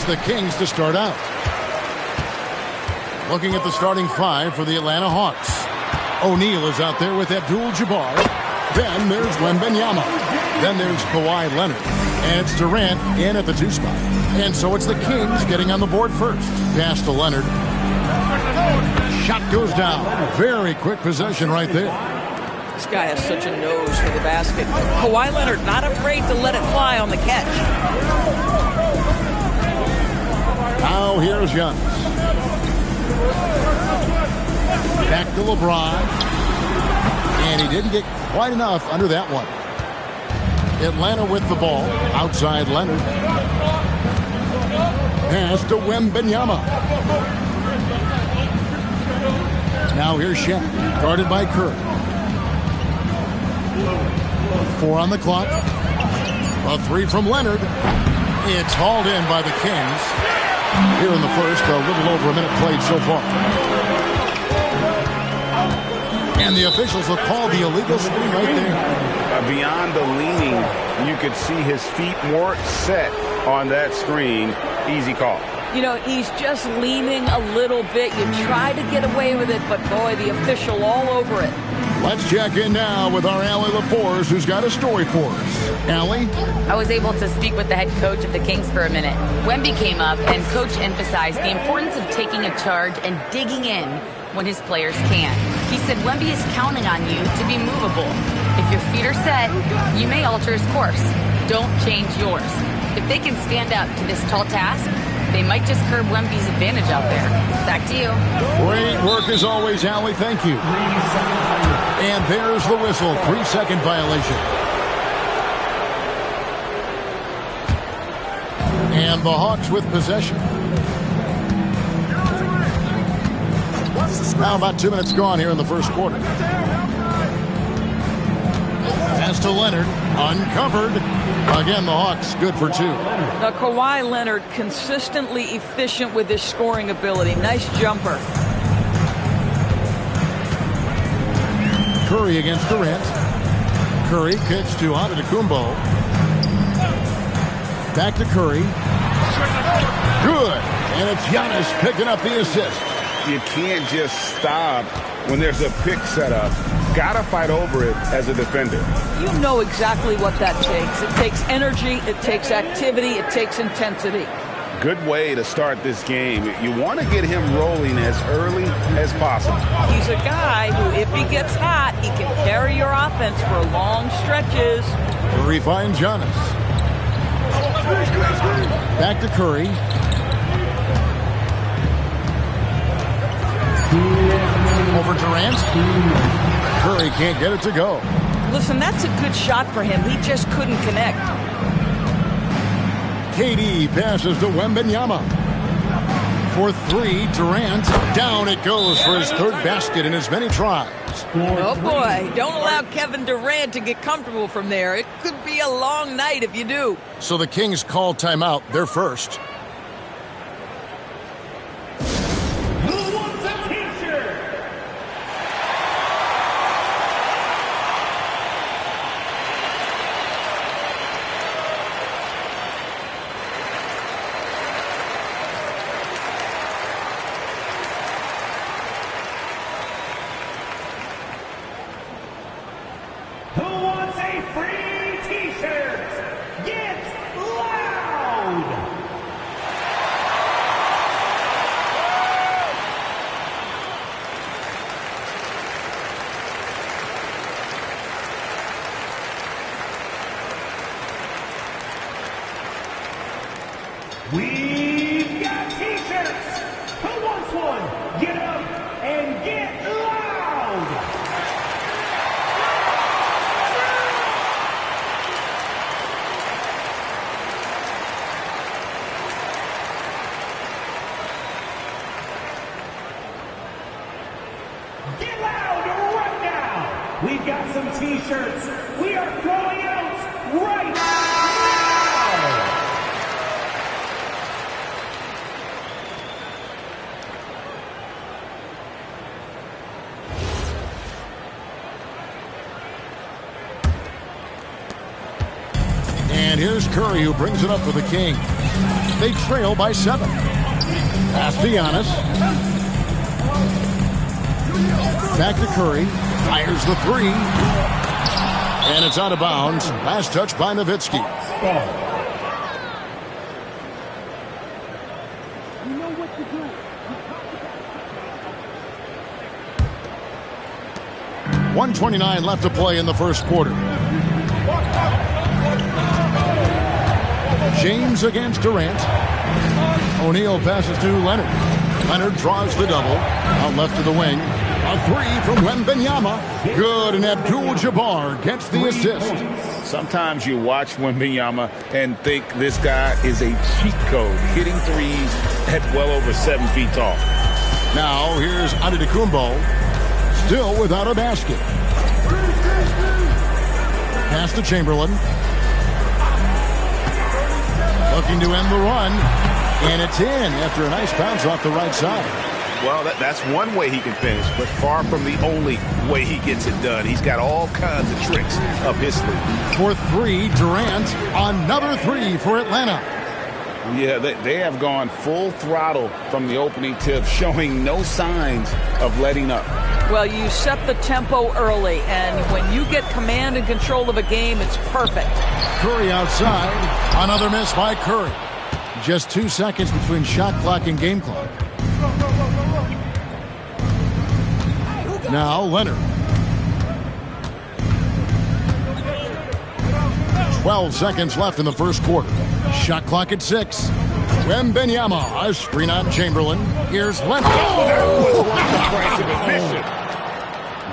the Kings to start out. Looking at the starting five for the Atlanta Hawks. O'Neal is out there with Abdul-Jabbar. Then there's Wembanyama. Then there's Kawhi Leonard. And it's Durant in at the 2 spot. And so it's the Kings getting on the board first. Pass to Leonard. Shot goes down. Very quick possession right there. This guy has such a nose for the basket. Kawhi Leonard not afraid to let it fly on the catch. Now here's Giannis. Back to LeBron. And he didn't get quite enough under that one. Atlanta with the ball. Outside Leonard. Pass to Wembanyama. Now here's Shaq. Guarded by Curry. 4 on the clock. A 3 from Leonard. It's hauled in by the Kings. Here in the first, a little over a minute played so far. And the officials will call the illegal screen right there. Beyond the leaning, you could see his feet more set on that screen. Easy call. You know, he's just leaning a little bit. You try to get away with it, but boy, the official all over it. Let's check in now with our Allie LaForce, who's got a story for us. Allie? I was able to speak with the head coach of the Kings for a minute. Wemby came up, and Coach emphasized the importance of taking a charge and digging in when his players can. He said Wemby is counting on you to be movable. If your feet are set, you may alter his course. Don't change yours. If they can stand up to this tall task, they might just curb Wemby's advantage out there. Back to you. Great work as always, Allie. Thank you. And there's the whistle. 3-second violation. And the Hawks with possession. Now about 2 minutes gone here in the first quarter. Pass to Leonard. Uncovered. Again, the Hawks good for 2. Now, Kawhi Leonard consistently efficient with his scoring ability. Nice jumper. Curry against Durant. Curry kicks to Antetokounmpo. Back to Curry. Good. And it's Giannis picking up the assist. You can't just stop when there's a pick set up. Gotta fight over it as a defender. You know exactly what that takes. It takes energy, it takes activity, it takes intensity. Good way to start this game. You want to get him rolling as early as possible. He's a guy who, if he gets hot, he can carry your offense for long stretches. Curry finds Giannis. Back to Curry. Over Durant. Curry can't get it to go. Listen, that's a good shot for him. He just couldn't connect. KD passes to Wembanyama. For 3, Durant. Down it goes for his 3rd basket in as many tries. Oh, boy. Don't allow Kevin Durant to get comfortable from there. It could be a long night if you do. So the Kings call timeout. They're first. We've got t-shirts. Who wants one? Get up and get loud. Get loud right now. We've got some t-shirts. We are throwing out right now. And here's Curry, who brings it up for the Kings. They trail by 7. Pass to Giannis. Back to Curry. Fires the 3. And it's out of bounds. Last touch by Nowitzki. 1:29 left to play in the first quarter. James against Durant. O'Neal passes to Leonard. Leonard draws the double. Out left to the wing. A 3 from Wembanyama. Good, and Abdul-Jabbar gets the assist. Sometimes you watch Wembanyama and think this guy is a cheat code, hitting threes at well over 7 feet tall. Now here's Antetokounmpo. Still without a basket. Pass to Chamberlain. Looking to end the run. And it's in after a nice bounce off the right side. Well, that's one way he can finish, but far from the only way he gets it done. He's got all kinds of tricks up his sleeve. For 3, Durant. Another 3 for Atlanta. Yeah, they have gone full throttle from the opening tip, showing no signs of letting up. Well, you set the tempo early, and when you get command and control of a game, it's perfect. Curry outside. Another miss by Curry. Just 2 seconds between shot clock and game clock. Now Leonard. 12 seconds left in the first quarter. Shot clock at 6. Wembanyama, a screen on Chamberlain. Here's Leonard.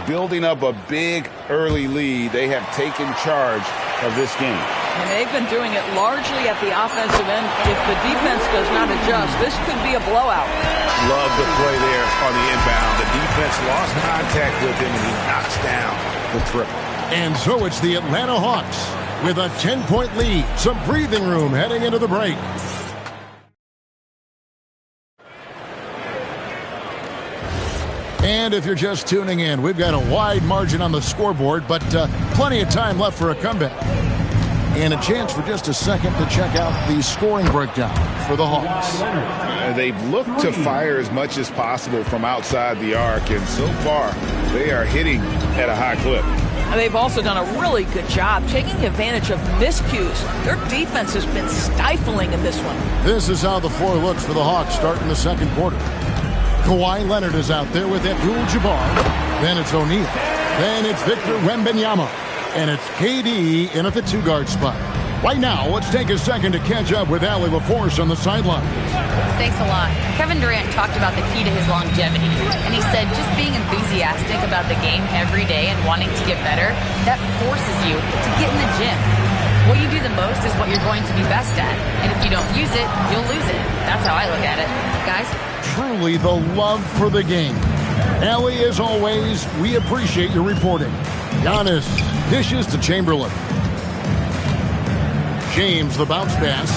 Building up a big early lead, they have taken charge of this game. And they've been doing it largely at the offensive end. If the defense does not adjust, this could be a blowout. Love the play there on the inbound. The defense lost contact with him, and he knocks down the triple. And so it's the Atlanta Hawks with a 10-point lead. Some breathing room heading into the break. And if you're just tuning in, we've got a wide margin on the scoreboard, but plenty of time left for a comeback. And a chance for just a second to check out the scoring breakdown for the Hawks. They've looked to fire as much as possible from outside the arc, and so far they are hitting at a high clip. And they've also done a really good job taking advantage of miscues. Their defense has been stifling in this one. This is how the floor looks for the Hawks starting the second quarter. Kawhi Leonard is out there with Abdul-Jabbar. Then it's O'Neal. Then it's Victor Wembanyama. And it's KD in at the 2-guard spot. Right now, let's take a second to catch up with Allie LaForce on the sidelines. Thanks a lot. Kevin Durant talked about the key to his longevity. And he said just being enthusiastic about the game every day and wanting to get better, that forces you to get in the gym. What you do the most is what you're going to be best at. And if you don't use it, you'll lose it. That's how I look at it. Guys? Truly the love for the game. Allie, as always, we appreciate your reporting. Giannis dishes to Chamberlain. James, the bounce pass.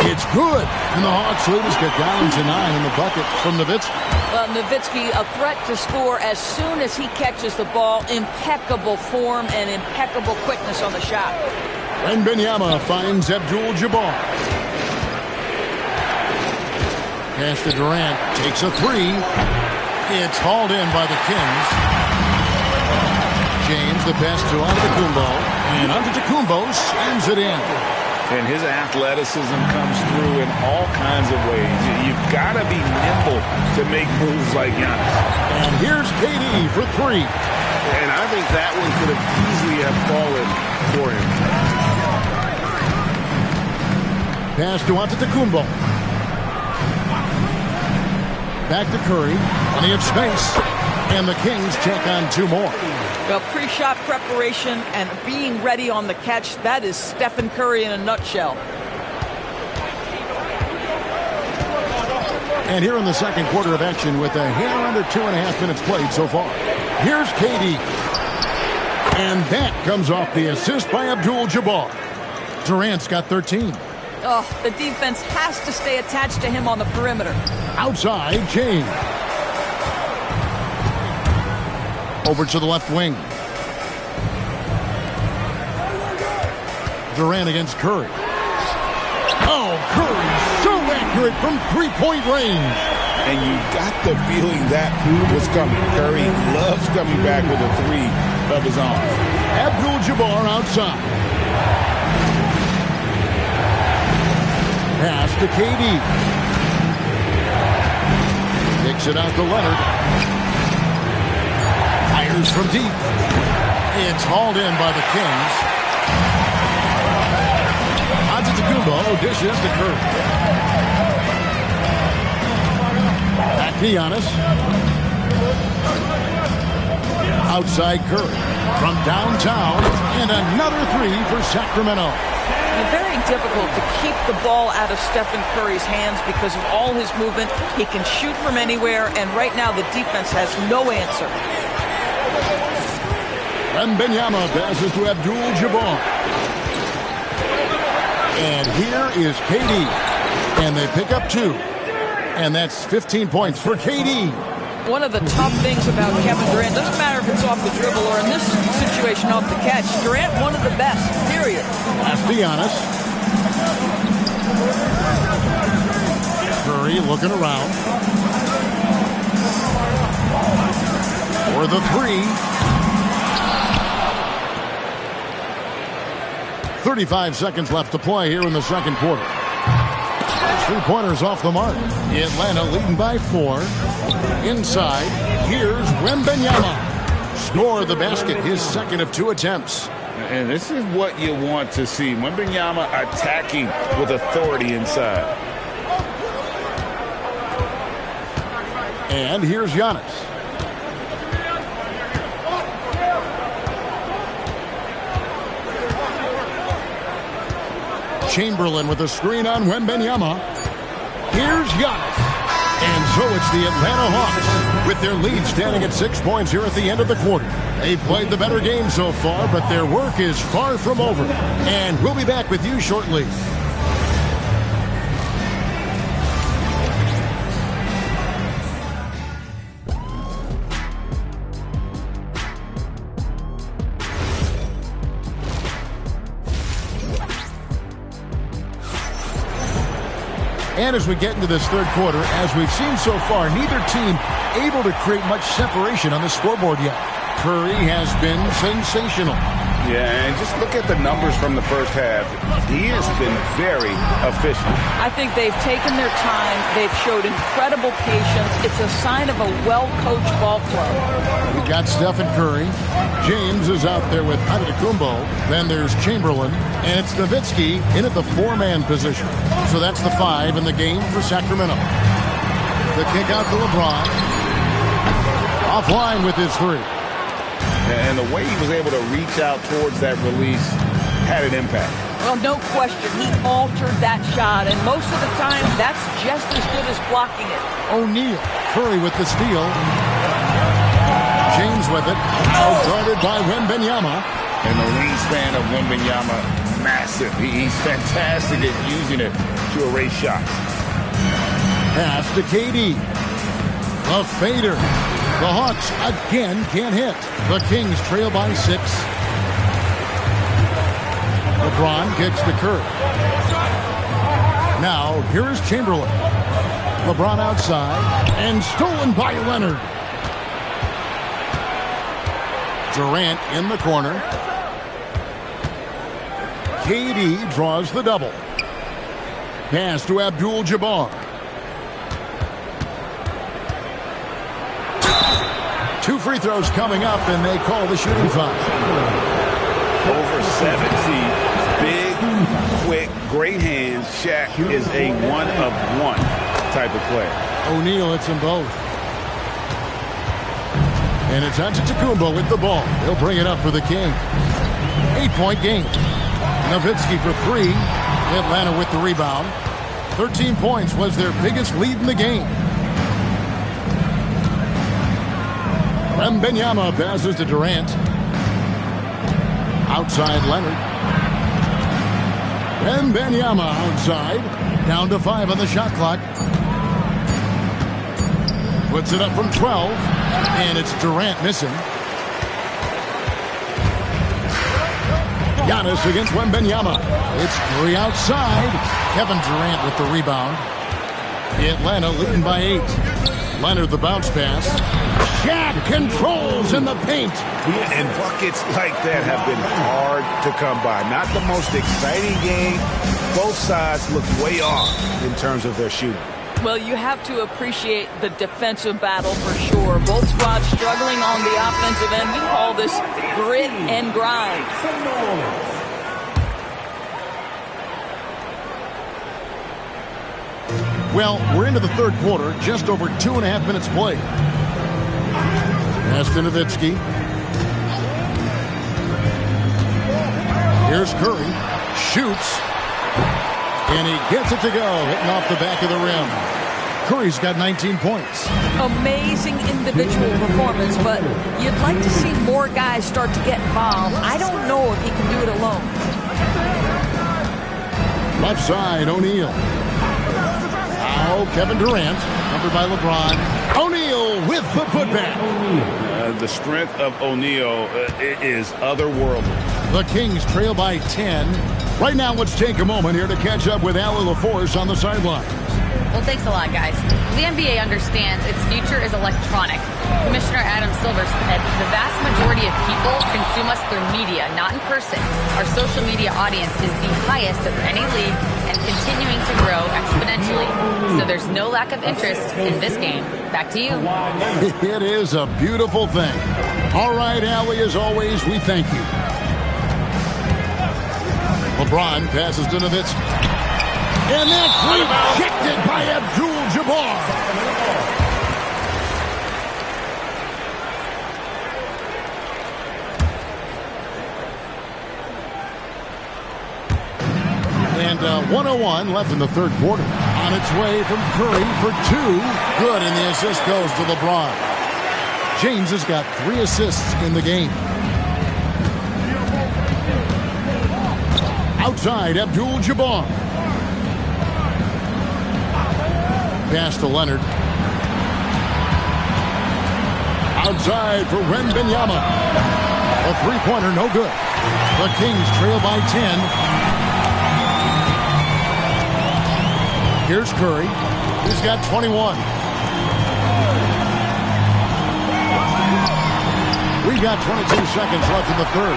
It's good. And the Hawks leaders get down to 9 in the bucket from Nowitzki. Well, Nowitzki, a threat to score as soon as he catches the ball. Impeccable form and impeccable quickness on the shot. Wembanyama finds Abdul-Jabbar. Pass to Durant. Takes a 3. It's hauled in by the Kings. James, the pass to Antetokounmpo. And Antetokounmpo slams it in. And his athleticism comes through in all kinds of ways. You've got to be nimble to make moves like Giannis. And here's KD for 3. And I think that one could have easily have fallen for him. Pass to Antetokounmpo. Back to Curry. Plenty of space. And the Kings check on 2 more. Well, pre-shot preparation and being ready on the catch, that is Stephen Curry in a nutshell. And here in the second quarter of action with a hair under 2.5 minutes played so far. Here's KD. And that comes off the assist by Abdul-Jabbar. Durant's got 13. Oh, the defense has to stay attached to him on the perimeter. Outside, James. Over to the left wing. Durant against Curry. Oh, Curry answer it from three-point range. And you got the feeling that was coming. Curry loves coming back with a three of his own. Abdul-Jabbar outside. Pass to KD. Kicks it out to Leonard. Fires from deep. It's hauled in by the Kings. Antetokounmpo dishes to Curry. Back to Giannis. Outside Curry. From downtown. And another three for Sacramento. Very difficult to keep the ball out of Stephen Curry's hands because of all his movement. He can shoot from anywhere, and right now the defense has no answer. Wembanyama passes to Abdul-Jabbar. And here is KD. And they pick up two. And that's 15 points for KD. One of the tough things about Kevin Durant, doesn't matter if it's off the dribble or in this situation off the catch, Durant one of the best, period. That's Giannis. Curry looking around. For the three. 35 seconds left to play here in the second quarter. Three-pointers off the mark. Atlanta leading by 4. Inside, here's Wembanyama. Score the basket, his second of 2 attempts. And this is what you want to see. Wembanyama attacking with authority inside. And here's Giannis. Chamberlain with a screen on Wembanyama. Here's Giannis. And so it's the Atlanta Hawks with their lead standing at 6 points here at the end of the quarter. They've played the better game so far, but their work is far from over. And we'll be back with you shortly. And as we get into this third quarter, as we've seen so far, neither team able to create much separation on the scoreboard yet. Curry has been sensational. Yeah, and just look at the numbers from the first half. He has been very efficient. I think they've taken their time. They've showed incredible patience. It's a sign of a well-coached ball club. We got Stephen Curry. James is out there with Antetokounmpo. Then there's Chamberlain. And it's Nowitzki in at the 4-man position. So that's the 5 in the game for Sacramento. The kick out to LeBron. Offline with his 3. And the way he was able to reach out towards that release had an impact. Well, no question. He altered that shot, and most of the time, that's just as good as blocking it. O'Neal. Curry with the steal. James with it. Guarded by Wembanyama. And the wingspan of Wembanyama, massive. He's fantastic at using it to erase shots. Pass to KD. A fader. The Hawks again can't hit. The Kings trail by 6. LeBron kicks to Curry. Now, here's Chamberlain. LeBron outside. And stolen by Leonard. Durant in the corner. KD draws the double. Pass to Abdul-Jabbar. 2 free throws coming up, and they call the shooting foul. Over 7 feet, big, quick, great hands. Shaq is a one-of-one type of player. O'Neal hits them both. And it's Antetokounmpo with the ball. He'll bring it up for the Kings. 8-point game. Nowitzki for 3. Atlanta with the rebound. 13 points was their biggest lead in the game. Wembanyama passes to Durant. Outside Leonard. Wembanyama outside. Down to 5 on the shot clock. Puts it up from 12. And it's Durant missing. Giannis against Wembanyama. It's Curry outside. Kevin Durant with the rebound. Atlanta leading by 8. Leonard the bounce pass. Shaq controls in the paint. And buckets like that have been hard to come by. Not the most exciting game. Both sides look way off in terms of their shooting. Well, you have to appreciate the defensive battle for sure. Both squads struggling on the offensive end. We call this grit and grind. Well, we're into the third quarter, just over 2.5 minutes played. Pass to Nowitzki. Here's Curry. Shoots. And he gets it to go, hitting off the back of the rim. Curry's got 19 points. Amazing individual performance, but you'd like to see more guys start to get involved. I don't know if he can do it alone. Left side, O'Neal. Now Kevin Durant, covered by LeBron. O'Neal with the putback. The strength of O'Neal is otherworldly. The Kings trail by 10. Right now, let's take a moment here to catch up with Allie LaForce on the sideline. Well, thanks a lot, guys. The NBA understands its future is electronic. Commissioner Adam Silver said the vast majority of people consume us through media, not in person. Our social media audience is the highest of any league and continuing to grow exponentially. So there's no lack of interest in this game. Back to you. It is a beautiful thing. All right, Allie, as always, we thank you. LeBron passes to Nowitzki. And that's rejected by Abdul-Jabbar. And 1:01 left in the third quarter. On its way from Curry for 2. Good, and the assist goes to LeBron. James has got 3 assists in the game. Outside, Abdul-Jabbar. Pass to Leonard. Outside for Wembanyama. A three-pointer, no good. The Kings trail by 10. Here's Curry. He's got 21. We got 22 seconds left in the third.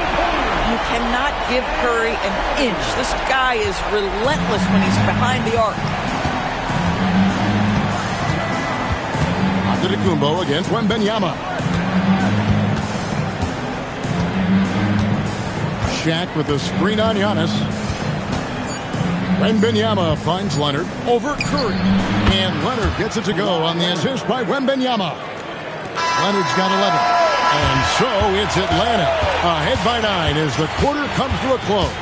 You cannot give Curry an inch. This guy is relentless when he's behind the arc. Antetokounmpo against Wembanyama. Shaq with a screen on Giannis. Wembanyama finds Leonard over Curry. And Leonard gets it to go on the assist by Wembanyama. Leonard's got 11. And so it's Atlanta ahead by 9 as the quarter comes to a close.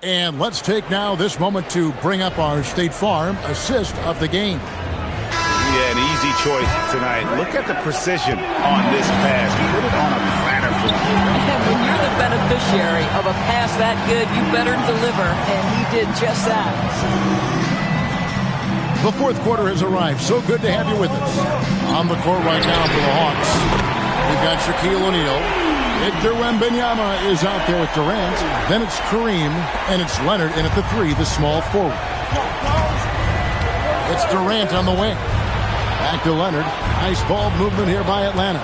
And let's take now this moment to bring up our State Farm assist of the game. Yeah, an easy choice tonight. Look at the precision on this pass. Put it on a platter for him. And when you're the beneficiary of a pass that good, you better deliver, and he did just that. The fourth quarter has arrived. So good to have you with us. On the court right now for the Hawks, we've got Shaquille O'Neal. Victor Wembanyama is out there with Durant. Then it's Kareem, and it's Leonard in at the 3, the small forward. It's Durant on the wing. Back to Leonard. Nice ball movement here by Atlanta.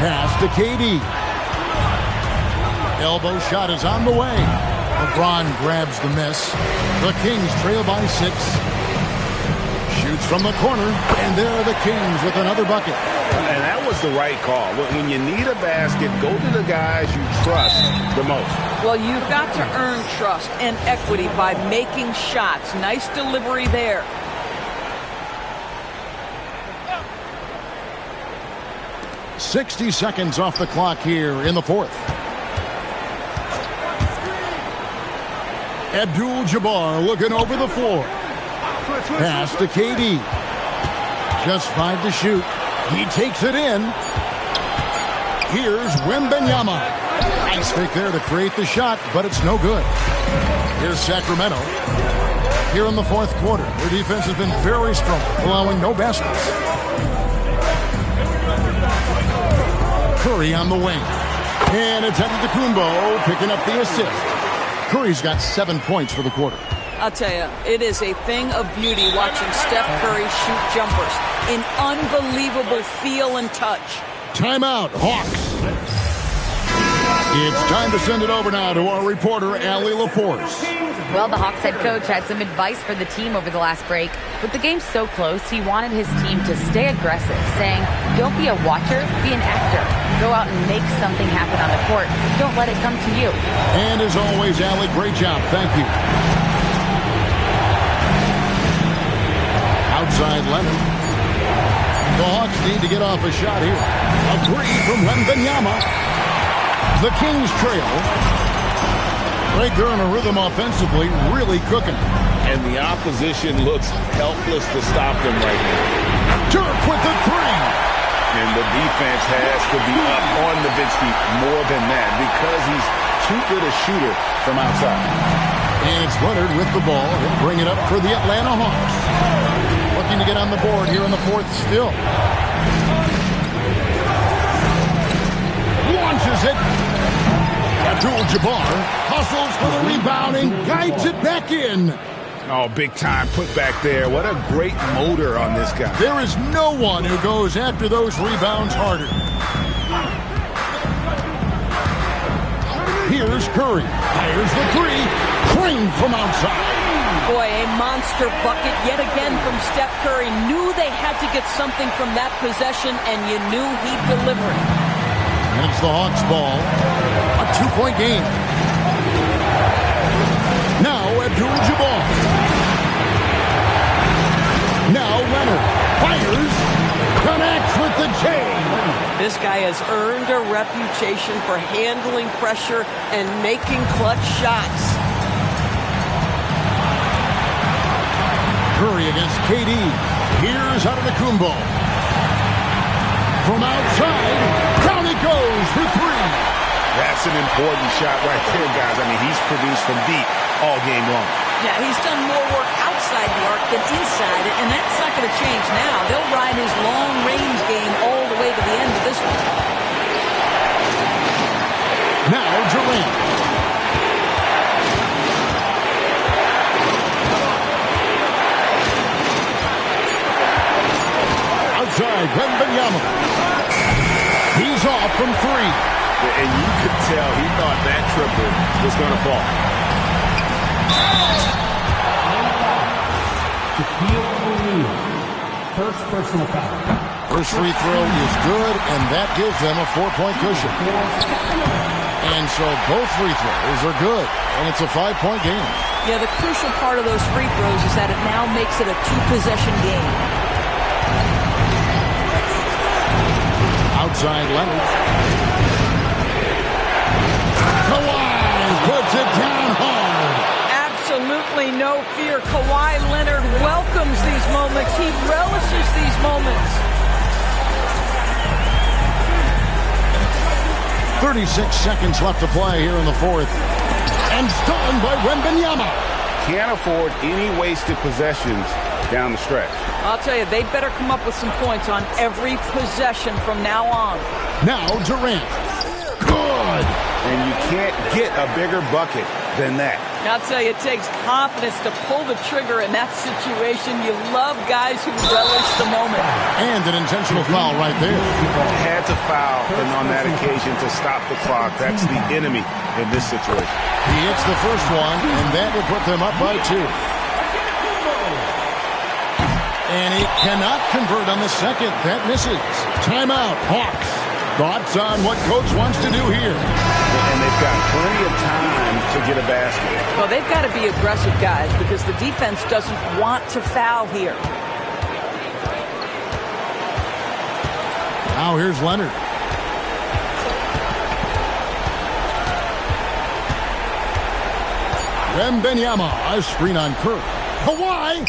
Pass to KD. Elbow shot is on the way. LeBron grabs the miss. The Kings trail by 6. Shoots from the corner, and there are the Kings with another bucket. And that was the right call. When you need a basket, go to the guys you trust the most. Well, you've got to earn trust and equity by making shots. Nice delivery there. .60 seconds off the clock here in the fourth. Abdul-Jabbar looking over the floor. Pass to KD. Just 5 to shoot. He takes it in. Here's Wembanyama. Nice fake there to create the shot, but it's no good. Here's Sacramento. Here in the fourth quarter, their defense has been very strong, allowing no baskets. Curry on the wing. And it's Antetokounmpo picking up the assist. Curry's got 7 points for the quarter. I'll tell you, it is a thing of beauty watching Steph Curry shoot jumpers in unbelievable feel and touch. Timeout, Hawks. It's time to send it over now to our reporter, Allie LaForce. Well, the Hawks head coach had some advice for the team over the last break. With the game so close, he wanted his team to stay aggressive, saying, don't be a watcher, be an actor. Go out and make something happen on the court. Don't let it come to you. And as always, Allie, great job. Thank you. Outside Leonard. The Hawks need to get off a shot here. A three from Wembanyama. The Kings trail. Right there in a rhythm offensively, really cooking. And the opposition looks helpless to stop them right now. Dirk with the three. And the defense has to be up on Nowitzki more than that because he's too good a shooter from outside. And it's Leonard with the ball. He'll bring it up for the Atlanta Hawks. Looking to get on the board here in the fourth still. Launches it. Abdul-Jabbar hustles for the rebound and guides it back in. Oh, big time put back there. What a great motor on this guy. There is no one who goes after those rebounds harder. Here's Curry. Fires the three. Creamed from outside. Boy, a monster bucket yet again from Steph Curry. Knew they had to get something from that possession, and you knew he'd deliver it. And it's the Hawks' ball. A 2-point game. Now Abdul-Jabbar. Now Leonard fires. Connects with the chain. This guy has earned a reputation for handling pressure and making clutch shots. Curry against KD. Here's Antetokounmpo. From outside, down it goes for three. That's an important shot right there, guys. I mean, he's produced from deep all game long. Yeah, he's done more work outside the arc than inside it, and that's not going to change now. They'll ride his long-range game all the way to the end of this one. Now Durant. Outside, Wembanyama. He's off from three. And you could tell he thought that triple was going to fall. First personal foul. First free throw is good, and that gives them a 4-point cushion. And so both free throws are good, and it's a 5-point game. Yeah, the crucial part of those free throws is that it now makes it a 2-possession game. Outside Leonard. Kawhi puts it down hard. Absolutely no fear. Kawhi Leonard welcomes these moments. He relishes these moments. 36 seconds left to play here in the fourth. And stolen by Wembanyama. Can't afford any wasted possessions down the stretch. I'll tell you, they better come up with some points on every possession from now on. Now Durant. Good. And you can't get a bigger bucket than that. I'll tell you, it takes confidence to pull the trigger in that situation. You love guys who relish the moment. And an intentional foul right there. Had to foul on that occasion to stop the clock. That's the enemy in this situation. He hits the first one, and that will put them up by 2. And he cannot convert on the second. That misses. Timeout, Hawks. Thoughts on what coach wants to do here? And they've got plenty of time to get a basket. Well, they've got to be aggressive, guys, because the defense doesn't want to foul here. Now here's Leonard. Wembanyama, a screen on Curry. Kawhi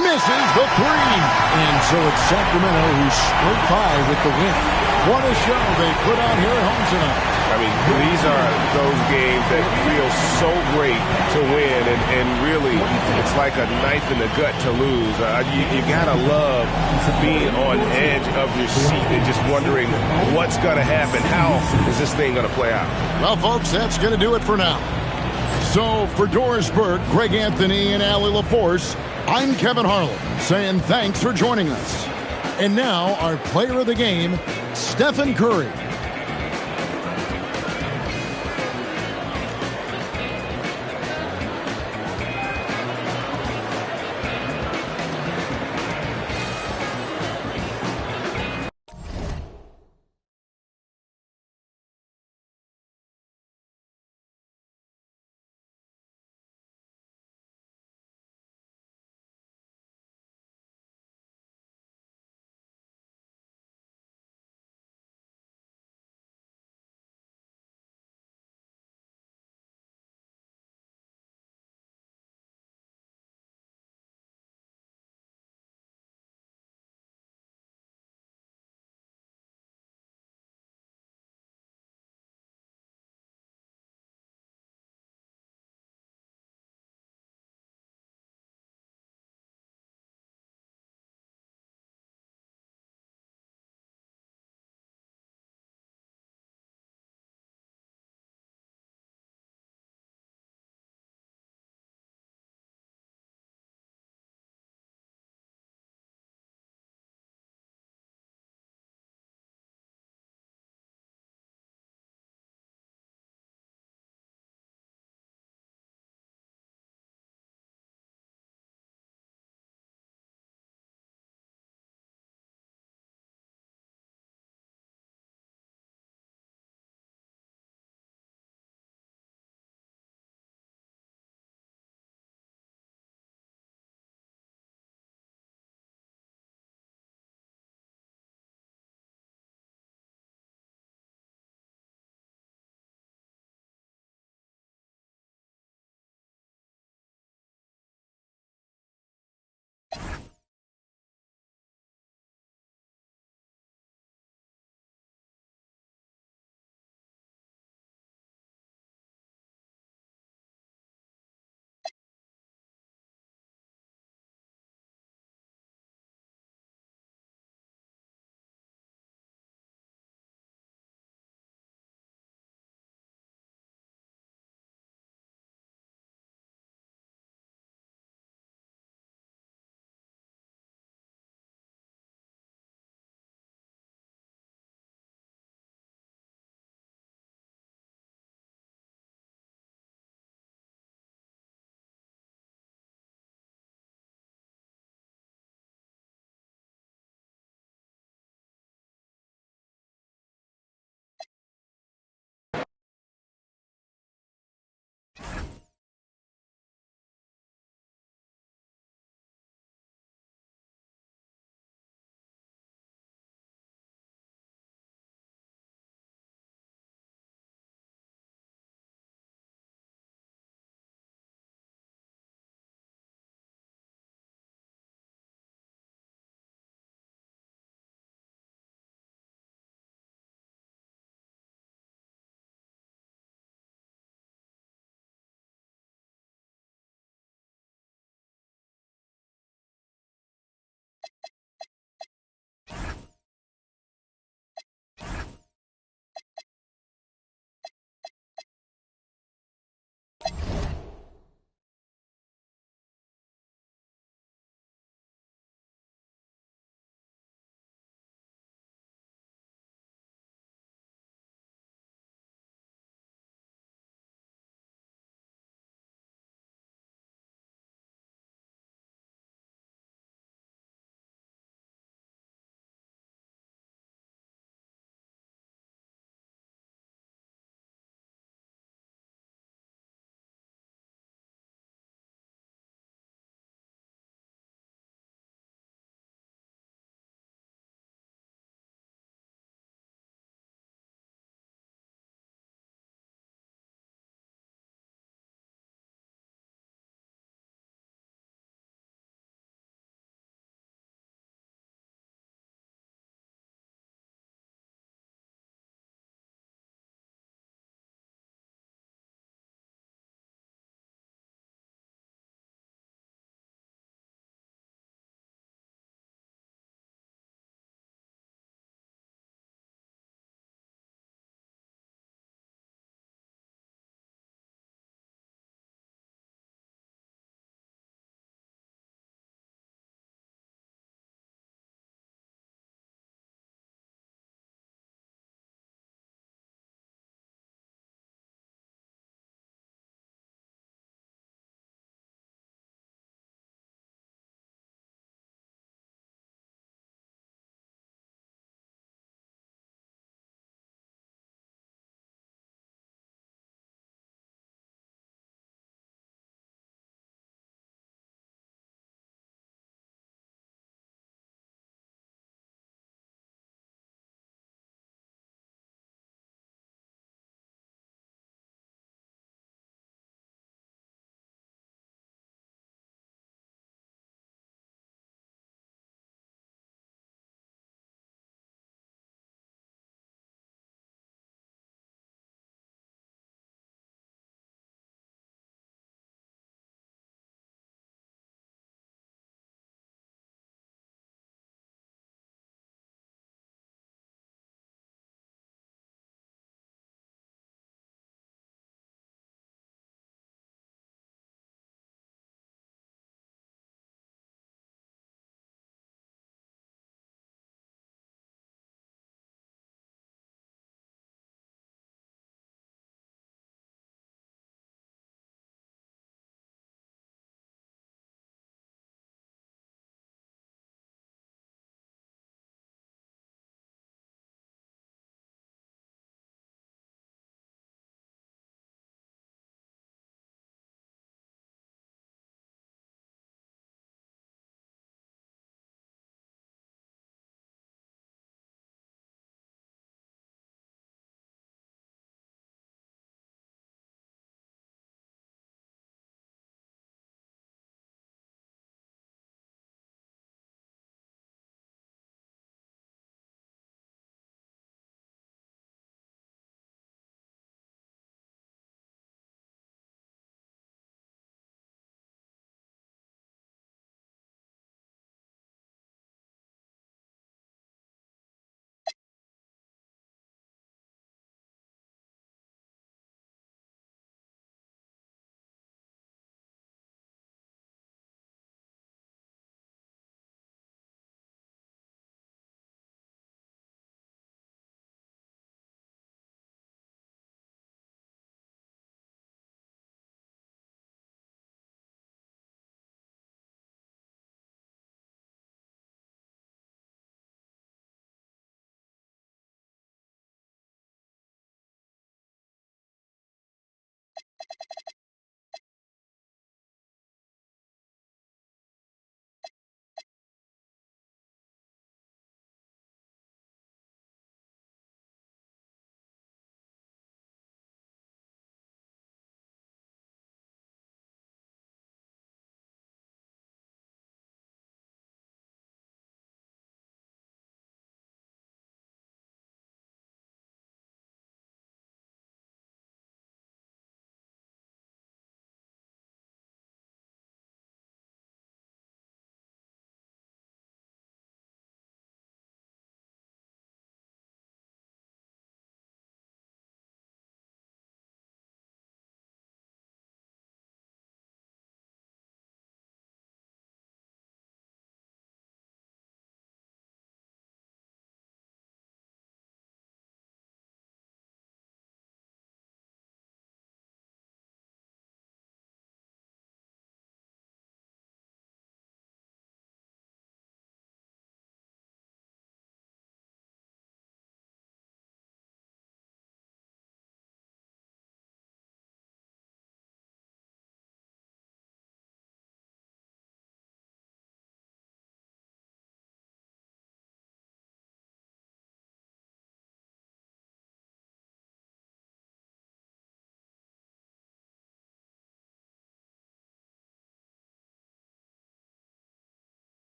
misses the three. And so it's Sacramento who scraped by with the win. What a show they put on here at home tonight. I mean, these are those games that feel so great to win, and really, it's like a knife in the gut to lose. You gotta love being on edge of your seat and just wondering what's gonna happen. How is this thing gonna play out? Well, folks, that's gonna do it for now. So for Doris Burke, Greg Anthony, and Allie LaForce, I'm Kevin Harlan saying thanks for joining us. And now our player of the game, Stephen Curry.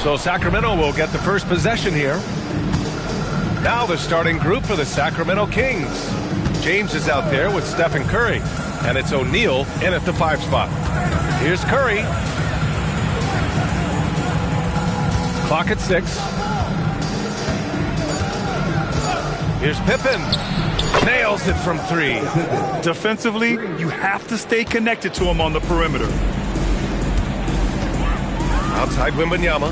So Sacramento will get the first possession here. Now the starting group for the Sacramento Kings. James is out there with Stephen Curry. And it's O'Neal in at the 5 spot. Here's Curry. Clock at 6. Here's Pippen. Nails it from 3. Defensively, you have to stay connected to him on the perimeter. Outside Wembanyama.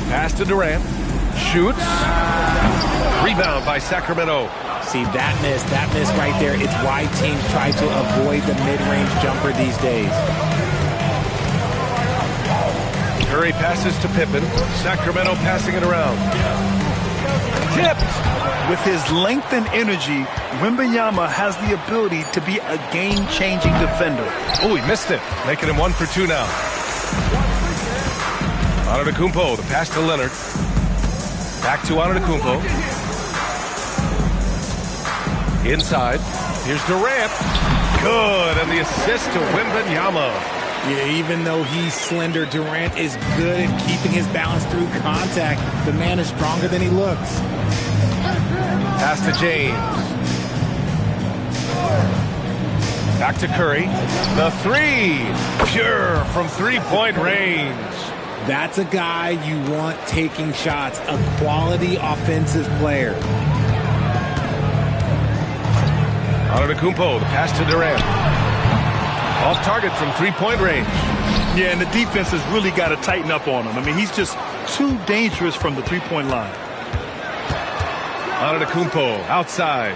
Pass to Durant. Shoots. Rebound by Sacramento. See, that miss right there, it's why teams try to avoid the mid-range jumper these days. Curry passes to Pippen. Sacramento passing it around. Tipped. With his length and energy, Wembanyama has the ability to be a game-changing defender. Oh, he missed it. Making him 1 for 2 now. Antetokounmpo, the pass to Leonard. Back to Antetokounmpo. Inside. Here's Durant. Good. And the assist to Wembanyama. Yeah, even though he's slender, Durant is good at keeping his balance through contact. The man is stronger than he looks. Pass to James. Back to Curry. The 3. Pure from 3-point range. That's a guy you want taking shots. A quality offensive player. Antetokounmpo, the pass to Durant. Off target from 3-point range. Yeah, and the defense has really got to tighten up on him. I mean, he's just too dangerous from the 3-point line. Antetokounmpo outside.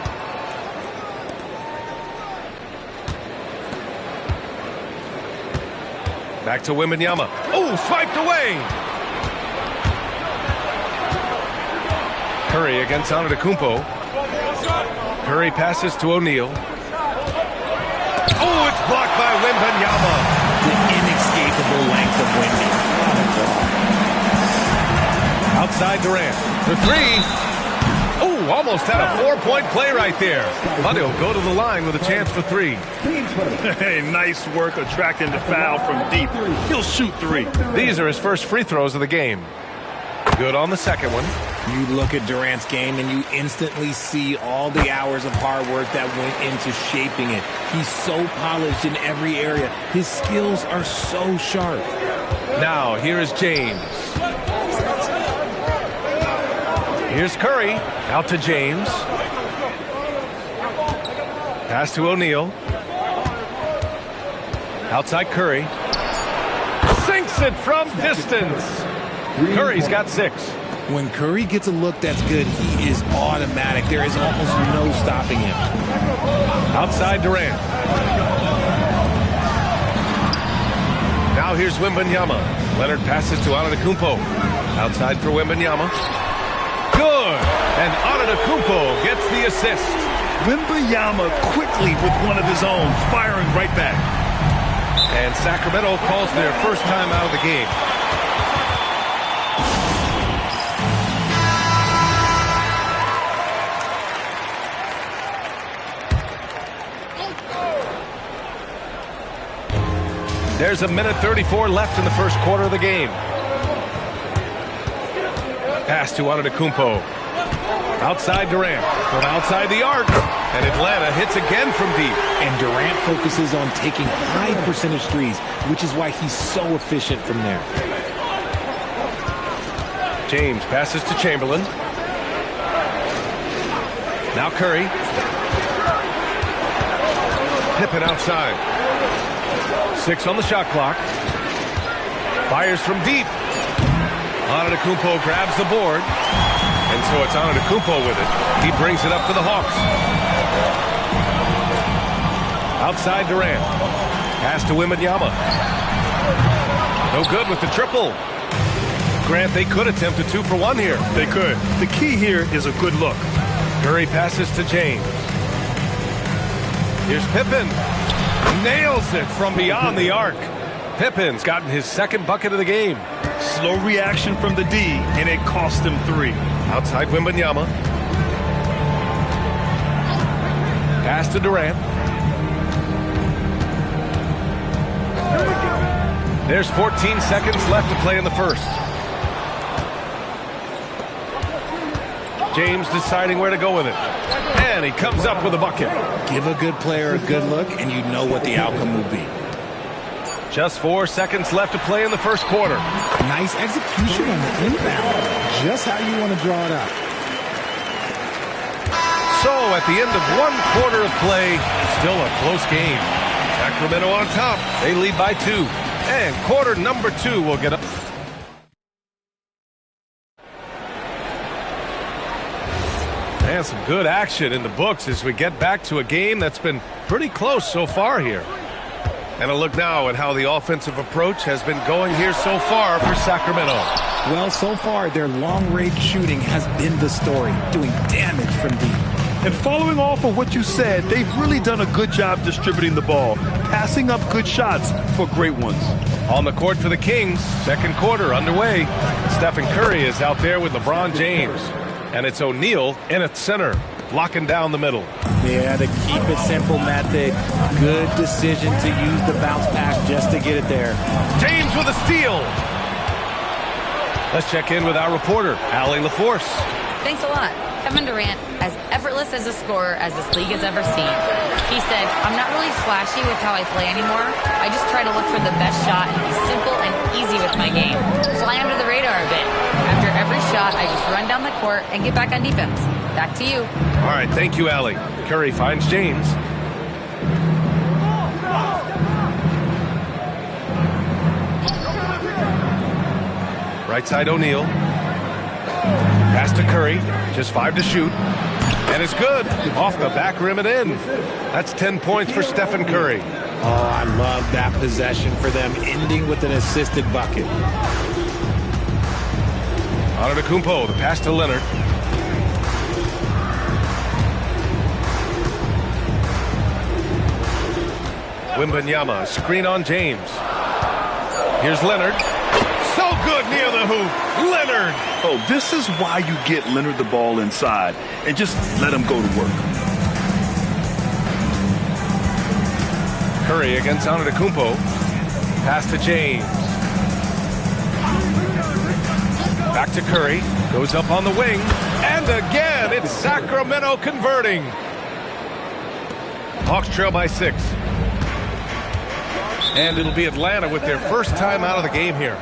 Back to Wembanyama. Oh, swiped away. Curry against Antetokounmpo. Curry passes to O'Neal. Oh, it's blocked by Wembanyama. The inescapable length of Wemby. Outside Durant. The 3. Oh, almost had a 4-point play right there. But he'll go to the line with a chance for 3. Hey, nice work attracting the foul from deep. He'll shoot 3. These are his first free throws of the game. Good on the second one. You look at Durant's game and you instantly see all the hours of hard work that went into shaping it. He's so polished in every area. His skills are so sharp. Now, here is James. Here's Curry. Out to James. Pass to O'Neal. Outside Curry. Sinks it from distance. Curry's got 6. When Curry gets a look that's good, he is automatic. There is almost no stopping him. Outside Durant. Now here's Wembanyama. Leonard passes to Antetokounmpo. Outside for Wembanyama. Good. And Antetokounmpo gets the assist. Wembanyama quickly with one of his own, firing right back. And Sacramento calls their first time out of the game. There's a minute 34 left in the first quarter of the game. Pass to Antetokounmpo. Outside Durant. From outside the arc. And Atlanta hits again from deep. And Durant focuses on taking high percentage threes, which is why he's so efficient from there. James passes to Chamberlain. Now Curry. Pippen outside. 6 on the shot clock. Fires from deep. Antetokounmpo grabs the board. And so it's Antetokounmpo with it. He brings it up for the Hawks. Outside Durant. Pass to Wembanyama. No good with the triple. Grant, they could attempt a 2 for 1 here. They could. The key here is a good look. Curry passes to James. Here's Pippen. Nails it from beyond the arc. Pippen's gotten his second bucket of the game. Slow reaction from the D, and it cost him 3. Outside Wembanyama. Pass to Durant. There's 14 seconds left to play in the first. James deciding where to go with it. And he comes up with a bucket. Give a good player a good look, and you know what the outcome will be. Just 4 seconds left to play in the first quarter. Nice execution on the inbound. Just how you want to draw it up. So at the end of 1 quarter of play, still a close game. Sacramento on top. They lead by 2. And quarter number 2 will get up. And some good action in the books as we get back to a game that's been pretty close so far here. And a look now at how the offensive approach has been going here so far for Sacramento. Well, so far, their long-range shooting has been the story, doing damage from deep. And following off of what you said, they've really done a good job distributing the ball, passing up good shots for great ones. On the court for the Kings, second quarter underway. Stephen Curry is out there with LeBron James. And it's O'Neal in at center, blocking down the middle. Yeah, the keep it simple method. Good decision to use the bounce pass just to get it there. James with a steal. Let's check in with our reporter, Allie LaForce. Thanks a lot. Kevin Durant, as effortless as a scorer as this league has ever seen. He said, I'm not really flashy with how I play anymore. I just try to look for the best shot and be simple and easy with my game. Fly under the radar a bit. After every shot, I just run down the court and get back on defense. Back to you. All right, thank you, Allie. Curry finds James. Right side O'Neal. Pass to Curry. Just 5 to shoot. And it's good. Off the back rim and in. That's 10 points for Stephen Curry. Oh, I love that possession for them, ending with an assisted bucket. Antetokounmpo, the pass to Leonard. Wembanyama, screen on James. Here's Leonard. So good near the hoop. Leonard. Oh, this is why you get Leonard the ball inside and just let him go to work. Curry against Antetokounmpo. Pass to James. Back to Curry. Goes up on the wing. And again, it's Sacramento converting. Hawks trail by 6. And it'll be Atlanta with their first time out of the game here.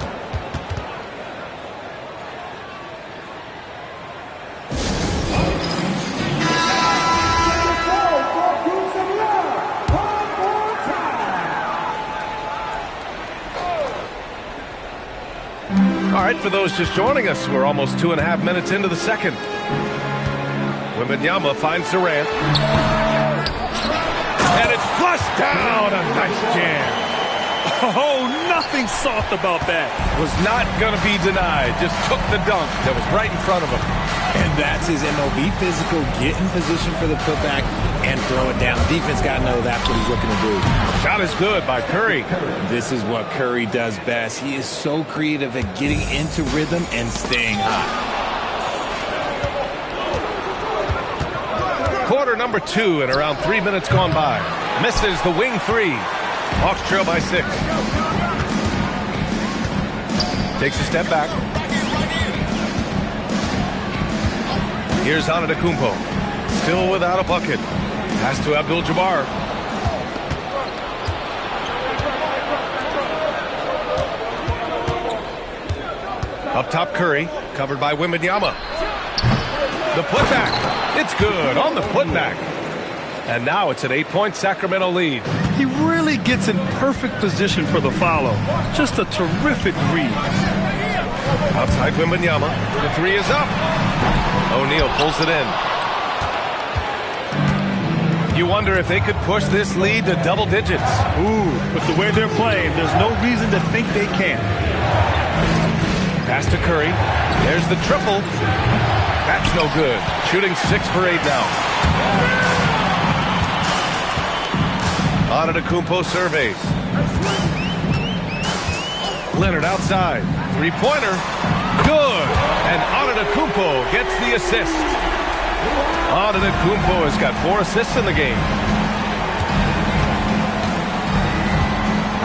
All right, for those just joining us, we're almost 2.5 minutes into the second. Wembanyama finds Durant. And it's flushed down. A nice jam. Oh, nothing soft about that. Was not going to be denied. Just took the dunk that was right in front of him. And that's his MLB physical. Get in position for the putback and throw it down. Defense got to know that's what he's looking to do. Shot is good by Curry. This is what Curry does best. He is so creative at getting into rhythm and staying hot. Quarter number 2 and around 3 minutes gone by. Misses the wing 3. Hawks trail by 6. Takes a step back. Here's Antetokounmpo. Still without a bucket. Pass to Abdul-Jabbar. Up top Curry. Covered by Wembanyama. The putback. It's good on the putback. And now it's an 8-point Sacramento lead. He really gets in perfect position for the follow. Just a terrific read. Outside Wembanyama. The 3 is up. O'Neal pulls it in. You wonder if they could push this lead to double digits. Ooh, with the way they're playing, there's no reason to think they can't. Pass to Curry. There's the triple. That's no good. Shooting 6 for 8 now. Antetokounmpo surveys. Leonard outside. 3-pointer. Good. And Antetokounmpo gets the assist. Antetokounmpo has got 4 assists in the game.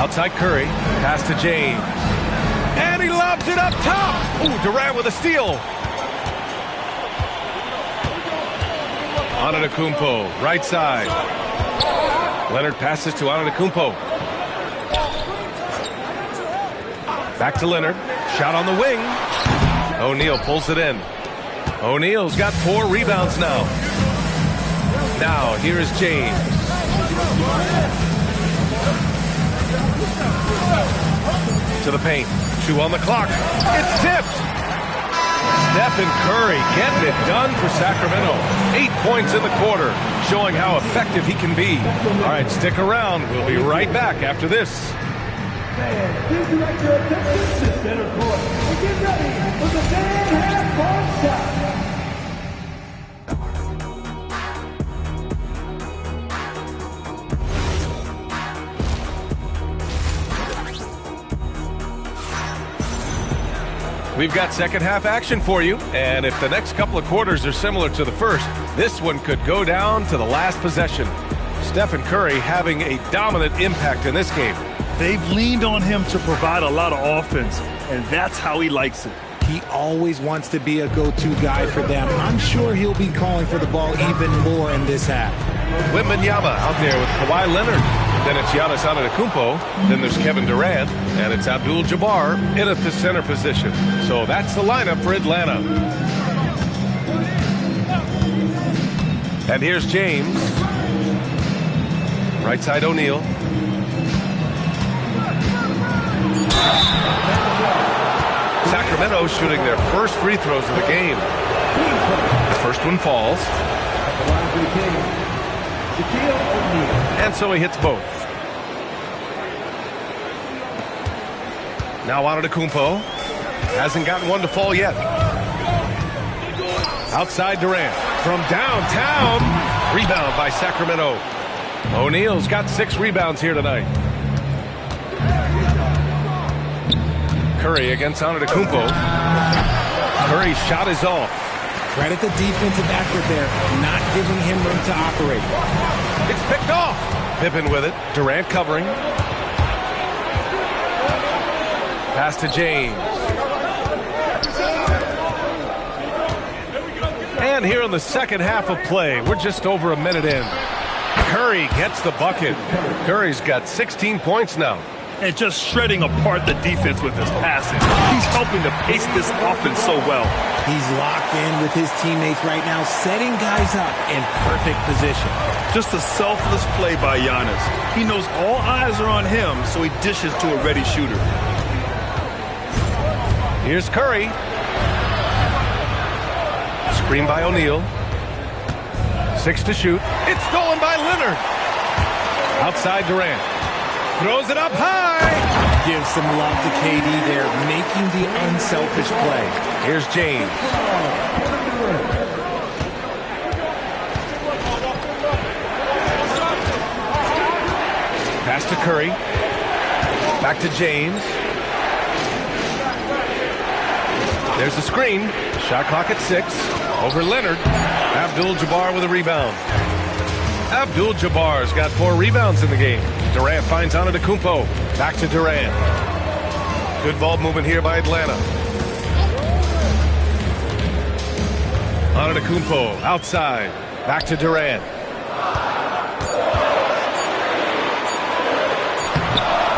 Outside Curry. Pass to James. And he lobs it up top. Ooh, Durant with a steal. Antetokounmpo, right side. Leonard passes to Antetokounmpo. Back to Leonard. Shot on the wing. O'Neal pulls it in. O'Neal's got 4 rebounds now. Now, here is James. To the paint. 2 on the clock. It's tipped. Stephen Curry getting it done for Sacramento. 8 points in the quarter, showing how effective he can be. All right, stick around. We'll be right back after this. Please direct your attention to center court and get ready for the Dan half-court shot. We've got second half action for you, and if the next couple of quarters are similar to the first, this one could go down to the last possession. Stephen Curry having a dominant impact in this game. They've leaned on him to provide a lot of offense, and that's how he likes it. He always wants to be a go-to guy for them. I'm sure he'll be calling for the ball even more in this half. Wembanyama out there with Kawhi Leonard. Then it's Giannis Antetokounmpo. Then there's Kevin Durant. And it's Abdul-Jabbar in at the center position. So that's the lineup for Atlanta. And here's James. Right side O'Neal. Sacramento shooting their first free throws of the game. The first one falls. And so he hits both. Now Antetokounmpo hasn't gotten one to fall yet. Outside Durant from downtown. Rebound by Sacramento. O'Neal's got 6 rebounds here tonight. Curry against Antetokounmpo. Curry's shot is off. Credit the defensive effort there, not giving him room to operate. It's picked off. Pippen with it. Durant covering. Pass to James. And here in the second half of play, we're just over a minute in. Curry gets the bucket. Curry's got 16 points now. And just shredding apart the defense with his passing. He's helping to pace this offense so well. He's locked in with his teammates right now, setting guys up in perfect position. Just a selfless play by Giannis. He knows all eyes are on him, so he dishes to a ready shooter. Here's Curry. Screen by O'Neal. 6 to shoot. It's stolen by Leonard. Outside Durant. Throws it up high. Gives some love to KD there, making the unselfish play. Here's James. Pass to Curry. Back to James. There's the screen. Shot clock at 6. Over Leonard. Abdul-Jabbar with a rebound. Abdul-Jabbar's got 4 rebounds in the game. Durant finds Antetokounmpo. Back to Durant. Good ball movement here by Atlanta. Antetokounmpo outside. Back to Durant.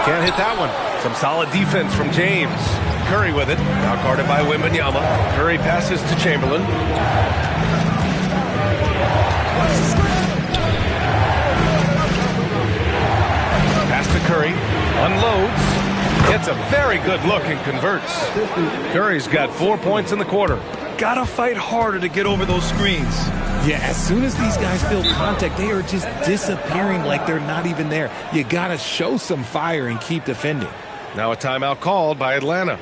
Can't hit that one. Some solid defense from James. Curry with it. Now guarded by Wembanyama. Curry passes to Chamberlain. Pass to Curry. Unloads. Gets a very good look and converts. Curry's got 4 points in the quarter. Gotta fight harder to get over those screens. Yeah, as soon as these guys feel contact, they are just disappearing like they're not even there. You gotta show some fire and keep defending. Now a timeout called by Atlanta.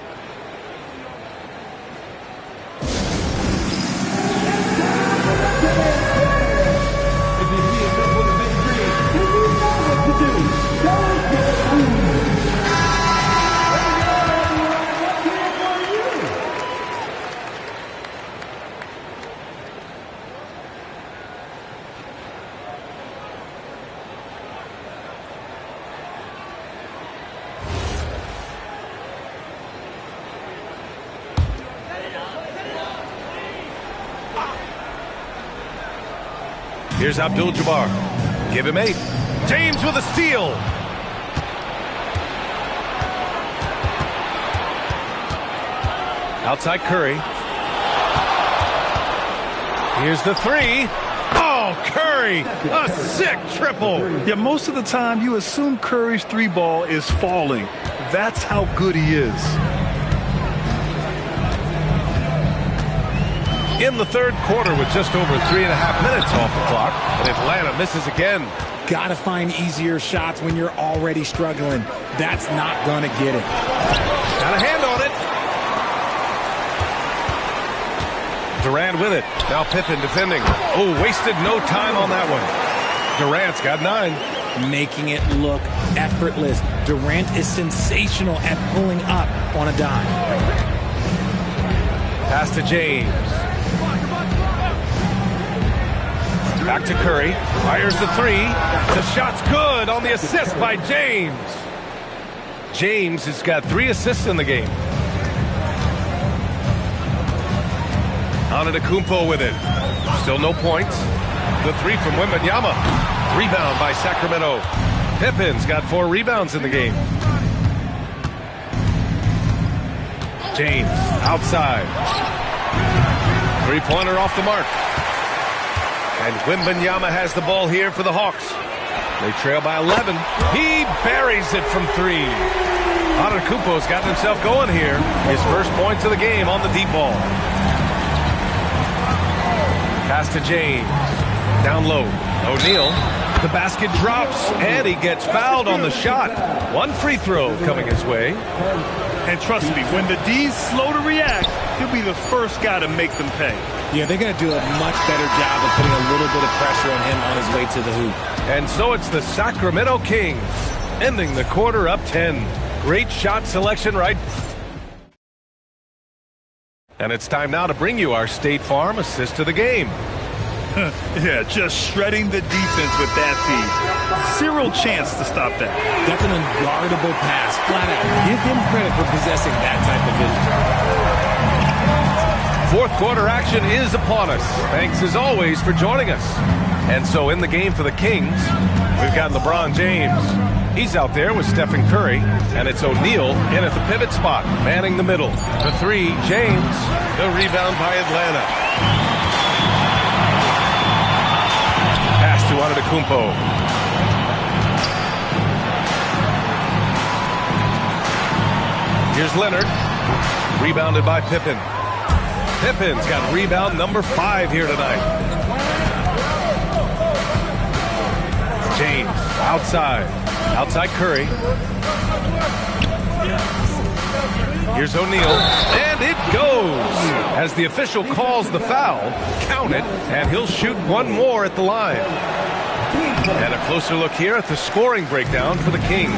Here's Abdul-Jabbar. Give him 8. James with a steal. Outside Curry. Here's the 3. Oh, Curry! A sick triple! Yeah, most of the time you assume Curry's 3-ball is falling. That's how good he is. In the third quarter with just over 3.5 minutes off the clock, and Atlanta misses again. Gotta find easier shots when you're already struggling. That's not gonna get it. Got a hand on it. Durant with it. Now Pippen defending. Oh, wasted no time on that one. Durant's got 9. Making it look effortless. Durant is sensational at pulling up on a dime. Pass to James. Back to Curry. Fires the 3. The shot's good on the assist by James. James has got 3 assists in the game. Antetokounmpo with it. Still no points. The 3 from Wembanyama. Rebound by Sacramento. Pippen's got 4 rebounds in the game. James outside. 3-pointer off the mark. And Wembanyama has the ball here for the Hawks. They trail by 11. He buries it from 3. Antetokounmpo's gotten himself going here. His first points of the game on the deep ball. Pass to James. Down low. O'Neal. The basket drops, and he gets fouled on the shot. 1 free throw coming his way. And trust me, when the D's slow to react, he'll be the first guy to make them pay. Yeah, they're going to do a much better job of putting a little bit of pressure on him on his way to the hoop. And so it's the Sacramento Kings, ending the quarter up 10. Great shot selection, right? And it's time now to bring you our State Farm assist of the game. Yeah, just shredding the defense with that feed. Zero chance to stop that. That's an unguardable pass, flat out. Give him credit for possessing that type of vision. Fourth quarter action is upon us. Thanks as always for joining us. And so in the game for the Kings, we've got LeBron James. He's out there with Stephen Curry, and it's O'Neal in at the pivot spot, manning the middle. The 3, James. The rebound by Atlanta. Pass to Antetokounmpo. Here's Leonard. Rebounded by Pippen. Pippen's got rebound number 5 here tonight. James outside. Outside Curry. Here's O'Neal. And it goes. As the official calls the foul, count it, and he'll shoot 1 more at the line. And a closer look here at the scoring breakdown for the Kings.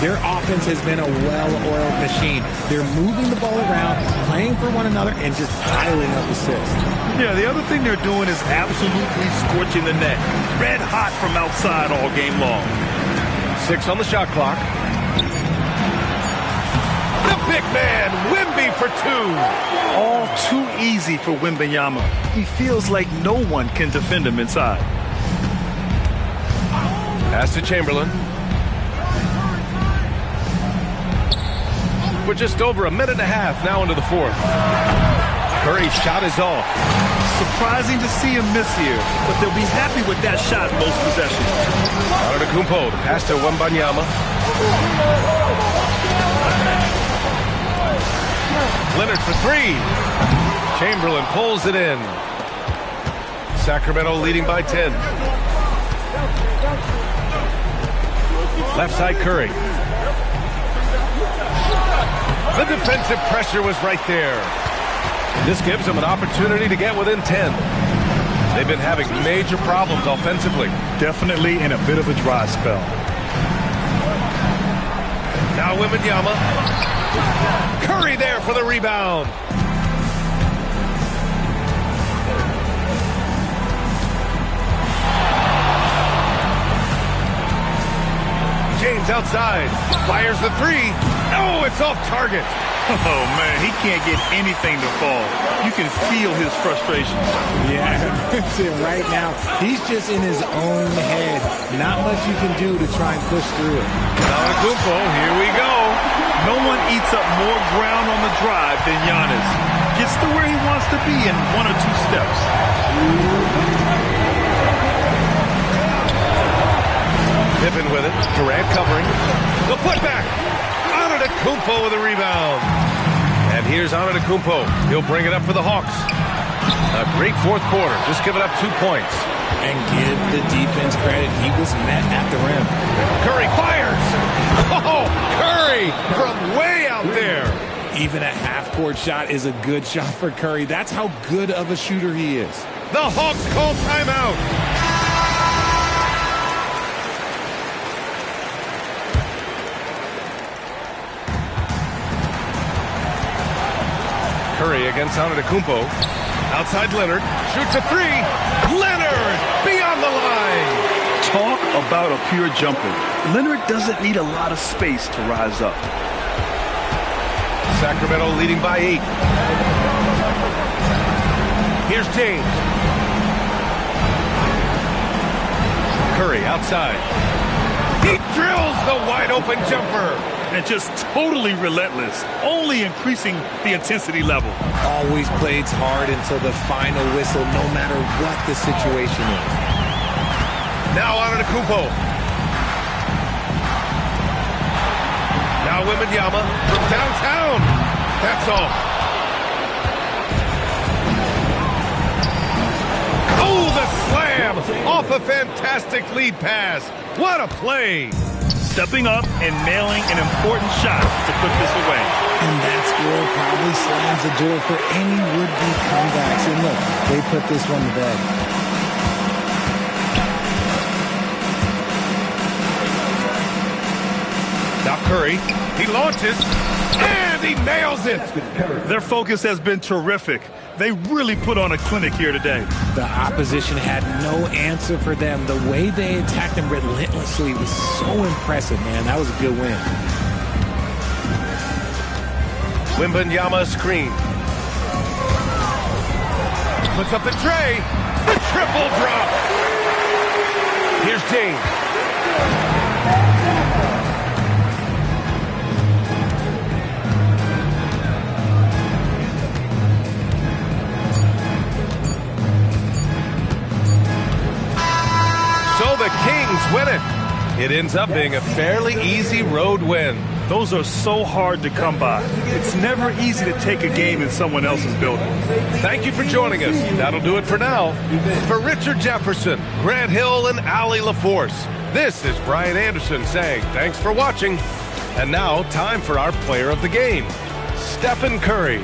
Their offense has been a well-oiled machine. They're moving the ball around, playing for one another, and just piling up assists. Yeah, the other thing they're doing is absolutely scorching the net. Red hot from outside all game long. 6 on the shot clock. The big man, Wemby for 2. All too easy for Wembanyama. He feels like no one can defend him inside. Pass to Chamberlain. We're just over 1.5 minutes now into the 4th. Curry's shot is off. Surprising to see him miss here, but they'll be happy with that shot most possessions. Antetokounmpo, the pass to Wembanyama. Leonard for 3. Chamberlain pulls it in. Sacramento leading by 10. Left side Curry. The defensive pressure was right there. This gives them an opportunity to get within 10. They've been having major problems offensively. Definitely in a bit of a dry spell. Now Wembanyama. Curry there for the rebound. James outside. Fires the 3. Oh, it's off target. Oh, man, he can't get anything to fall. You can feel his frustration. Yeah, right now, he's just in his own head. Not much you can do to try and push through it. Antetokounmpo, here we go. No one eats up more ground on the drive than Giannis. Gets to where he wants to be in 1 or 2 steps. Pippen with it. Durant covering. The putback. Antetokounmpo with a rebound. And here's Antetokounmpo. He'll bring it up for the Hawks. A great fourth quarter. Just giving up 2 points. And give the defense credit. He was met at the rim. Curry fires. Oh, Curry from way out there. Even a half-court shot is a good shot for Curry. That's how good of a shooter he is. The Hawks call timeout. Curry against Antetokounmpo. Outside Leonard. Shoots a 3. Leonard beyond the line. Talk about a pure jumper. Leonard doesn't need a lot of space to rise up. Sacramento leading by 8. Here's James. Curry outside. He drills the wide open jumper. And just totally relentless, only increasing the intensity level. Always plays hard until the final whistle, no matter what the situation is. Now Antetokounmpo. Now Wembanyama from downtown. That's off. Oh, the slam off a fantastic lead pass. What a play. Stepping up and nailing an important shot to put this away. And that score probably slams the door for any would-be comebacks. And look, they put this one to bed. Now Curry, he launches, and he nails it. Their focus has been terrific. They really put on a clinic here today. The opposition had no answer for them. The way they attacked them relentlessly was so impressive, man. That was a good win. Wembanyama screen. Puts up the tray. The triple drop. Here's James. So the Kings win it. It ends up being a fairly easy road win. Those are so hard to come by. It's never easy to take a game in someone else's building. Thank you for joining us. That'll do it for now. For Richard Jefferson, Grant Hill, and Allie LaForce, this is Brian Anderson saying thanks for watching. And now, time for our player of the game, Stephen Curry.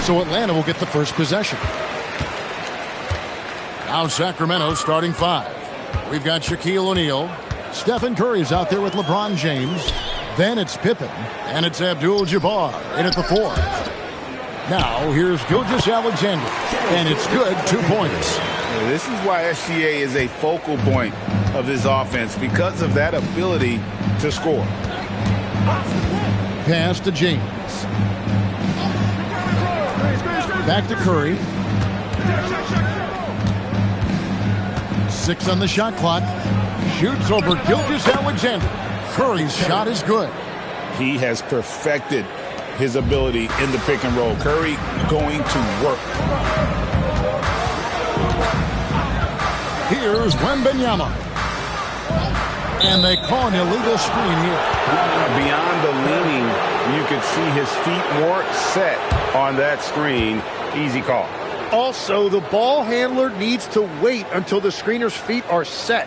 So Atlanta will get the first possession. Now Sacramento starting 5. We've got Shaquille O'Neal. Stephen Curry's out there with LeBron James. Then it's Pippen. And it's Abdul-Jabbar in at the 4. Now here's Gilgeous-Alexander. And it's good, 2 points. This is why SGA is a focal point of this offense, because of that ability to score. Pass to James. Back to Curry. 6 on the shot clock. Shoots over Gilgeous-Alexander. Curry's shot is good. He has perfected his ability in the pick and roll. Curry going to work. Here's Wembanyama. And they call an illegal screen here. Beyond the leaning, you could see his feet weren't set on that screen. Easy call. Also, the ball handler needs to wait until the screener's feet are set.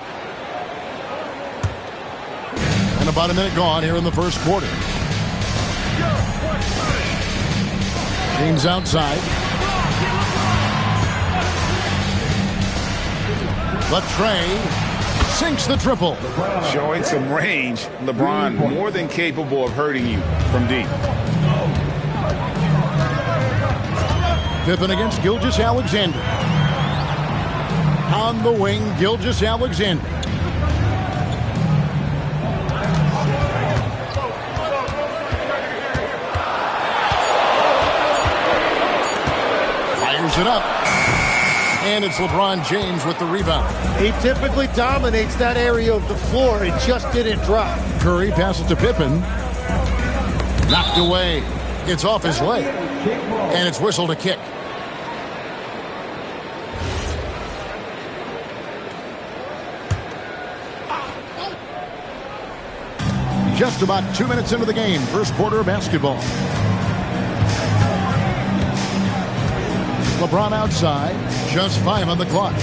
And about a minute gone here in the first quarter. James outside. Latrey sinks the triple. Showing some range. LeBron more than capable of hurting you from deep. Pippen against Gilgeous-Alexander. On the wing, Gilgeous-Alexander. Fires it up. And it's LeBron James with the rebound. He typically dominates that area of the floor. It just didn't drop. Curry passes to Pippen. Knocked away. It's off his leg. And it's whistled a kick. Just about 2 minutes into the game. First quarter of basketball. LeBron outside. Just 5 on the clock.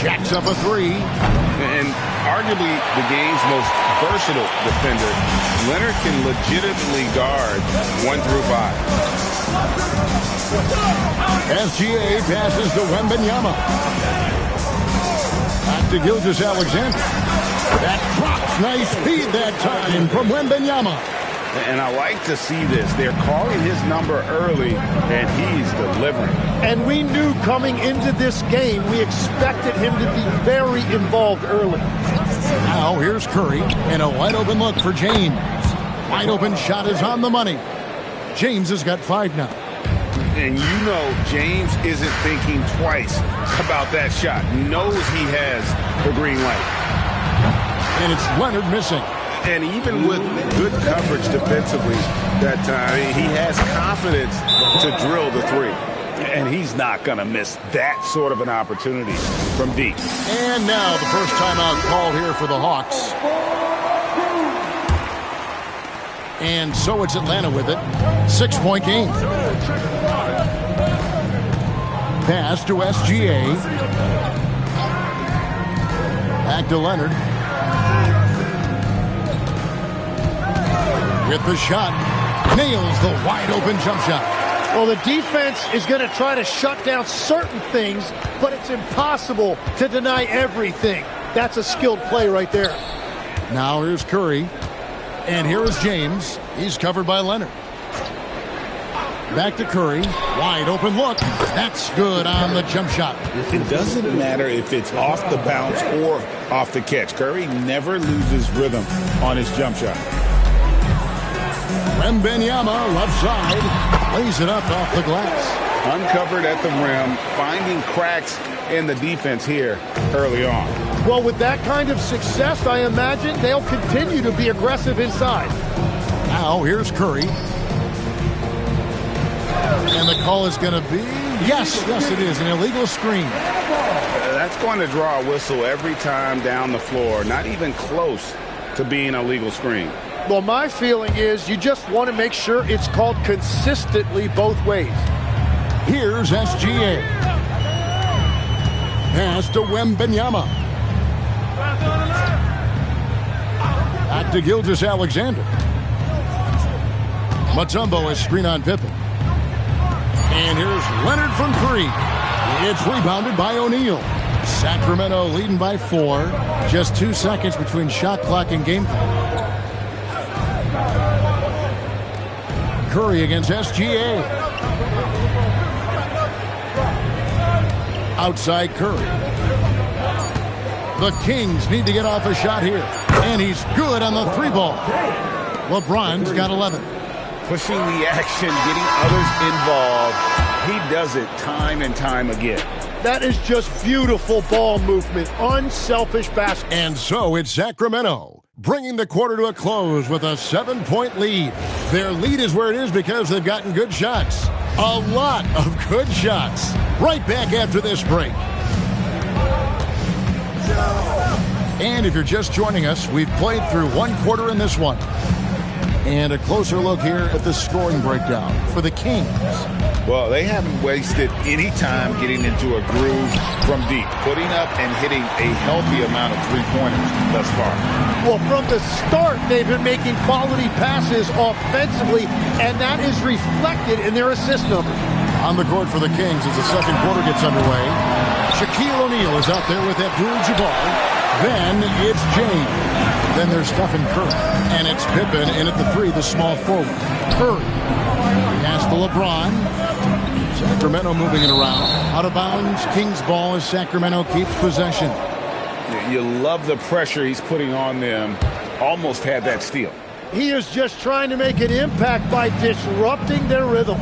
Jacks up a 3. And arguably the game's most versatile defender, Leonard can legitimately guard 1 through 5. SGA passes to Wembanyama. Back to Gilgeous-Alexander. That drops. Nice speed that time from Wembanyama. And I like to see this. They're calling his number early, and he's delivering. And we knew coming into this game, we expected him to be very involved early. Now here's Curry, and a wide open look for James. Wide open shot is on the money. James has got 5 now. And you know James isn't thinking twice about that shot. Knows he has the green light. And it's Leonard missing. And even with good coverage defensively that time, he has confidence to drill the 3. And he's not going to miss that sort of an opportunity from deep. And now the first timeout call here for the Hawks. And so it's Atlanta with it. 6-point game. Pass to SGA. Back to Leonard. With the shot. Nails the wide open jump shot. Well, the defense is going to try to shut down certain things, but it's impossible to deny everything. That's a skilled play right there. Now here's Curry. And here is James. He's covered by Leonard. Back to Curry. Wide open look. That's good on the jump shot. It doesn't matter if it's off the bounce or off the catch. Curry never loses rhythm on his jump shot. Wembanyama, left side, lays it up off the glass. Uncovered at the rim, finding cracks in the defense here early on. Well, with that kind of success, I imagine they'll continue to be aggressive inside. Now, here's Curry. And the call is going to be, yes, it is, an illegal screen. That's going to draw a whistle every time down the floor. Not even close to being a legal screen. Well, my feeling is you just want to make sure it's called consistently both ways. Here's SGA. Pass to Wembanyama. Back to Gilgeous-Alexander. Mutombo is screen on Pippen. And here's Leonard from 3. It's rebounded by O'Neal. Sacramento leading by 4. Just 2 seconds between shot clock and game clock. Curry against SGA. Outside Curry. The Kings need to get off a shot here. And he's good on the 3-ball. LeBron's got 11. Pushing the action, getting others involved. He does it time and time again. That is just beautiful ball movement. Unselfish basketball. And so it's Sacramento, bringing the quarter to a close with a 7-point lead. Their lead is where it is because they've gotten good shots. A lot of good shots. Right back after this break. And if you're just joining us, we've played through 1 quarter in this one. And a closer look here at the scoring breakdown for the Kings. Well, they haven't wasted any time getting into a groove from deep, putting up and hitting a healthy amount of three-pointers thus far. Well, from the start, they've been making quality passes offensively, and that is reflected in their assist number. On the court for the Kings as the second quarter gets underway. Shaquille O'Neal is out there with Abdul-Jabbar. Then it's James. Then there's Stephen Curry. And it's Pippen in at the 3, the small forward. Curry. Pass to LeBron. Sacramento moving it around. Out of bounds. Kings ball as Sacramento keeps possession. You love the pressure he's putting on them. Almost had that steal. He is just trying to make an impact by disrupting their rhythm.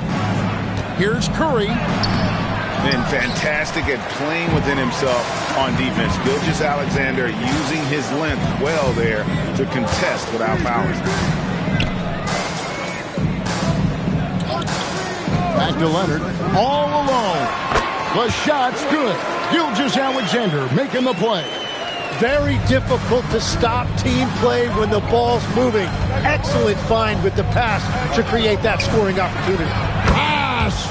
Here's Curry. Been fantastic at playing within himself on defense. Gilgeous-Alexander using his length well there to contest without fouling. Back to Leonard. All alone. The shot's good. Gilgeous-Alexander making the play. Very difficult to stop team play when the ball's moving. Excellent find with the pass to create that scoring opportunity.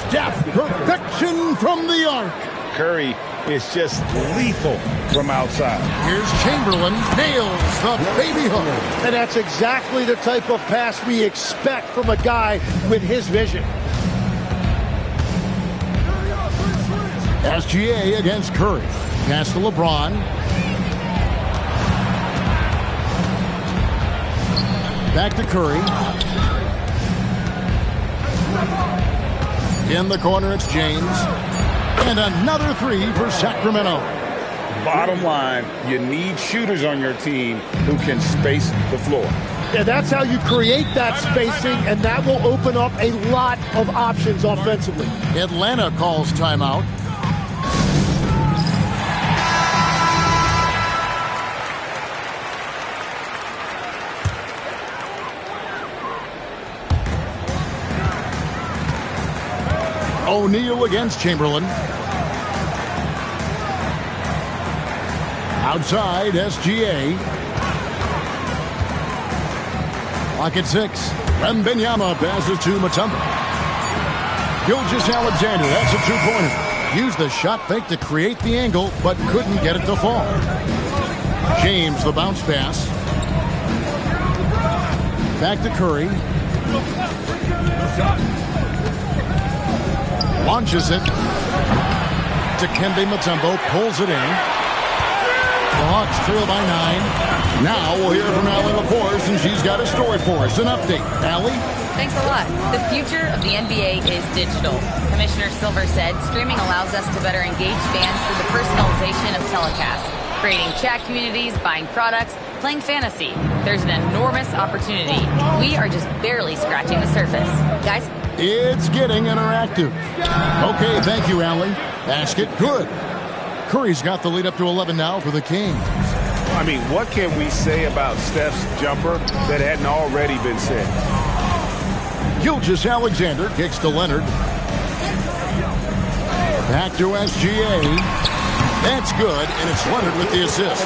Steph, perfection from the arc. Curry is just lethal from outside. Here's Chamberlain, nails the baby hook. And that's exactly the type of pass we expect from a guy with his vision. SGA against Curry. Pass to LeBron. Back to Curry. In the corner, it's James. And another 3 for Sacramento. Bottom line, you need shooters on your team who can space the floor. Yeah, that's how you create that spacing, and that will open up a lot of options offensively. Atlanta calls timeout. O'Neal against Chamberlain. Outside, SGA. Clock at 6. Wembanyama passes to Mutombo. Gilgeous-Alexander, that's a 2-pointer. Used the shot fake to create the angle, but couldn't get it to fall. James, the bounce pass. Back to Curry. Launches it to Kembe Mutombo, pulls it in. The Hawks trail by 9. Now we'll hear from Allie LaForce, and she's got a story for us. An update. Allie? Thanks a lot. The future of the NBA is digital. Commissioner Silver said streaming allows us to better engage fans through the personalization of telecasts, creating chat communities, buying products, playing fantasy. There's an enormous opportunity. We are just barely scratching the surface. Guys? It's getting interactive. Okay, thank you, Allie. Basket, good. Curry's got the lead up to 11 now for the Kings. I mean, what can we say about Steph's jumper that hadn't already been said? Gilgeous-Alexander kicks to Leonard. Back to SGA. That's good, and it's Leonard with the assist.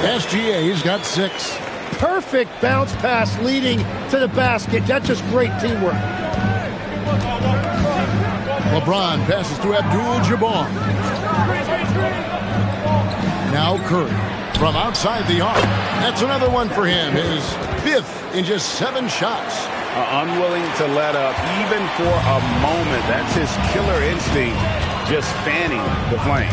SGA's got 6. Perfect bounce pass leading to the basket. That's just great teamwork. LeBron passes to Abdul-Jabbar. Now Curry from outside the arc. That's another one for him. His 5th in just 7 shots. unwilling to let up even for a moment. That's his killer instinct, just fanning the flame.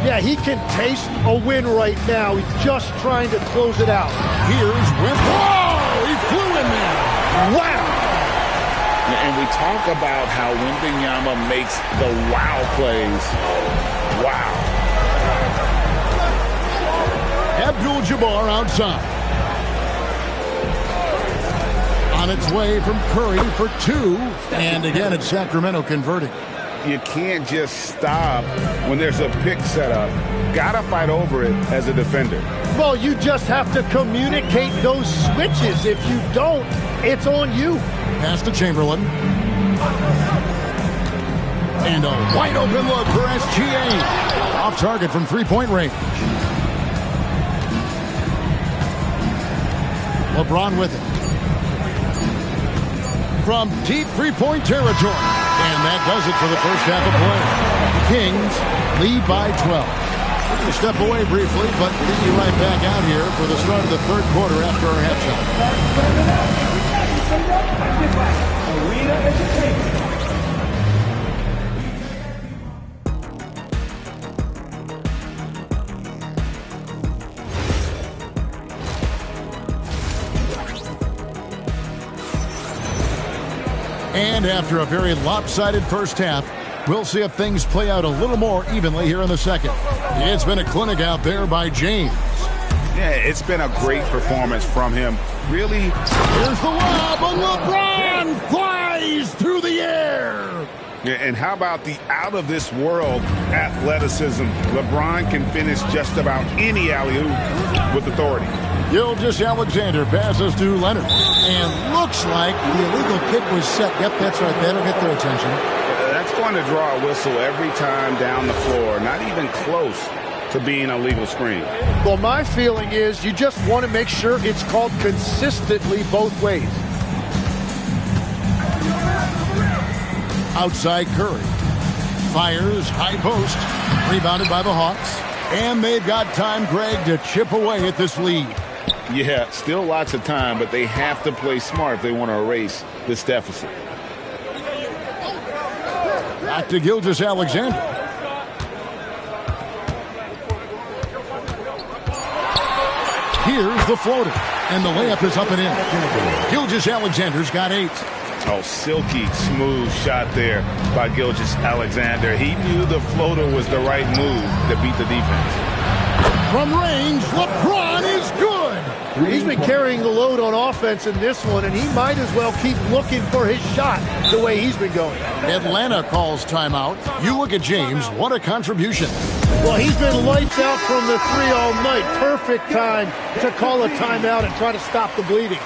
Yeah, he can taste a win right now. He's just trying to close it out. Here's Whoa! He flew in there. Wow! And we talk about how Wembanyama makes the wow plays. Wow. Abdul-Jabbar outside. On its way from Curry for two. And again, it's Sacramento converting. You can't just stop when there's a pick set up. Gotta fight over it as a defender. Well, you just have to communicate those switches. If you don't, it's on you. Pass to Chamberlain. And a wide open look for SGA. Off target from three-point range. LeBron with it. From deep three-point territory. And that does it for the first half of play. The Kings lead by 12. We're going to step away briefly, but get you right back out here for the start of the third quarter after our halftime. Arena Entertainment. And after a very lopsided first half, we'll see if things play out a little more evenly here in the second. It's been a clinic out there by James. Yeah, it's been a great performance from him. Really. Here's the lob, and LeBron flies through the air. Yeah, and how about the out-of-this-world athleticism? LeBron can finish just about any alley-oop with authority. Gilgeous-Alexander passes to Leonard. And looks like the illegal kick was set. Yep, that's right. That'll get their attention. That's going to draw a whistle every time down the floor. Not even close to being a legal screen. Well, my feeling is you just want to make sure it's called consistently both ways. Outside Curry. Fires, high post. Rebounded by the Hawks. And they've got time, Greg, to chip away at this lead. Yeah, still lots of time, but they have to play smart if they want to erase this deficit. Back to Gilgeous-Alexander. Here's the floater. And the layup is up and in. Gilgeous-Alexander's got 8. Oh, silky smooth shot there by Gilgeous-Alexander. He knew the floater was the right move to beat the defense. From range, LeBron is good. He's been carrying the load on offense in this one, and he might as well keep looking for his shot the way he's been going. Atlanta calls timeout. You look at James. What a contribution. Well, he's been lights out from the 3 all night. Perfect time to call a timeout and try to stop the bleeding.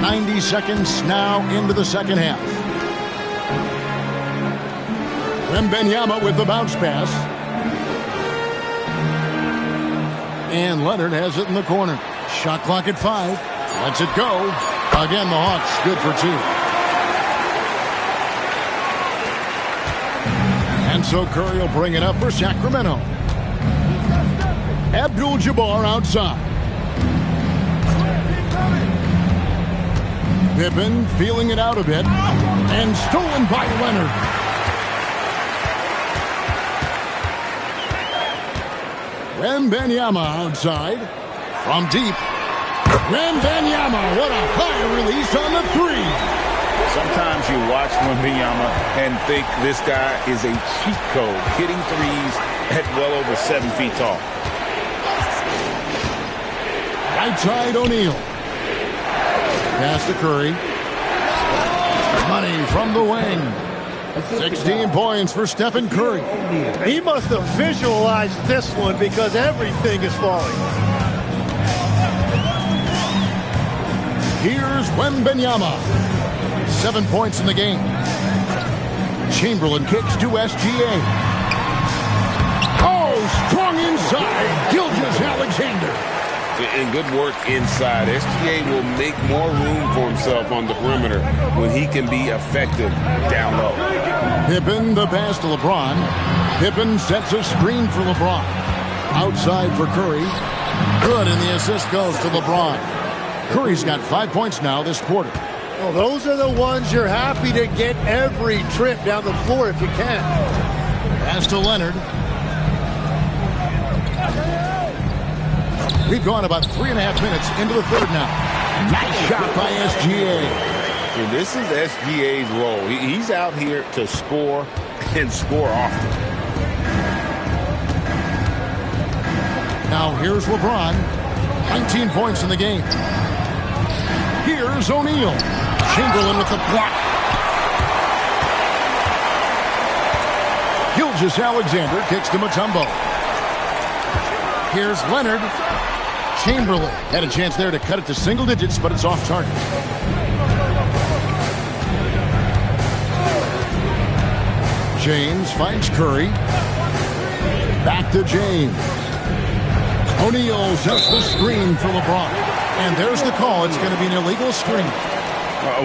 90 seconds now into the second half. Wembanyama with the bounce pass. And Leonard has it in the corner. Shot clock at 5. Lets it go. Again, the Hawks good for 2. And so Curry will bring it up for Sacramento. Abdul-Jabbar outside. Pippen feeling it out a bit. And stolen by Leonard. Wembanyama outside. From deep. Wembanyama, what a high release on the 3. Sometimes you watch Wembanyama and think this guy is a cheat code, hitting threes at well over 7 feet tall. Right side O'Neal. Pass to Curry. Money from the wing. 16 points for Stephen Curry. He must have visualized this one because everything is falling. Here's Wembanyama. 7 points in the game. Chamberlain kicks to SGA. Oh, strong inside. Gilgeous-Alexander. And good work inside. SGA will make more room for himself on the perimeter when he can be effective down low. Pippen the pass to LeBron. Pippen sets a screen for LeBron. Outside for Curry. Good, and the assist goes to LeBron. Curry's got 5 points now this quarter. Well, those are the ones you're happy to get every trip down the floor if you can. Pass to Leonard. We've gone about 3.5 minutes into the third now. Nice shot by SGA. And this is SGA's role. He's out here to score and score often. Now here's LeBron. 19 points in the game. Here's O'Neal. Chamberlain with the block. Gilgeous-Alexander kicks to Mutombo. Here's Leonard. Chamberlain had a chance there to cut it to single digits, but it's off target. James finds Curry. Back to James. O'Neal sets the screen for LeBron. And there's the call. It's going to be an illegal screen.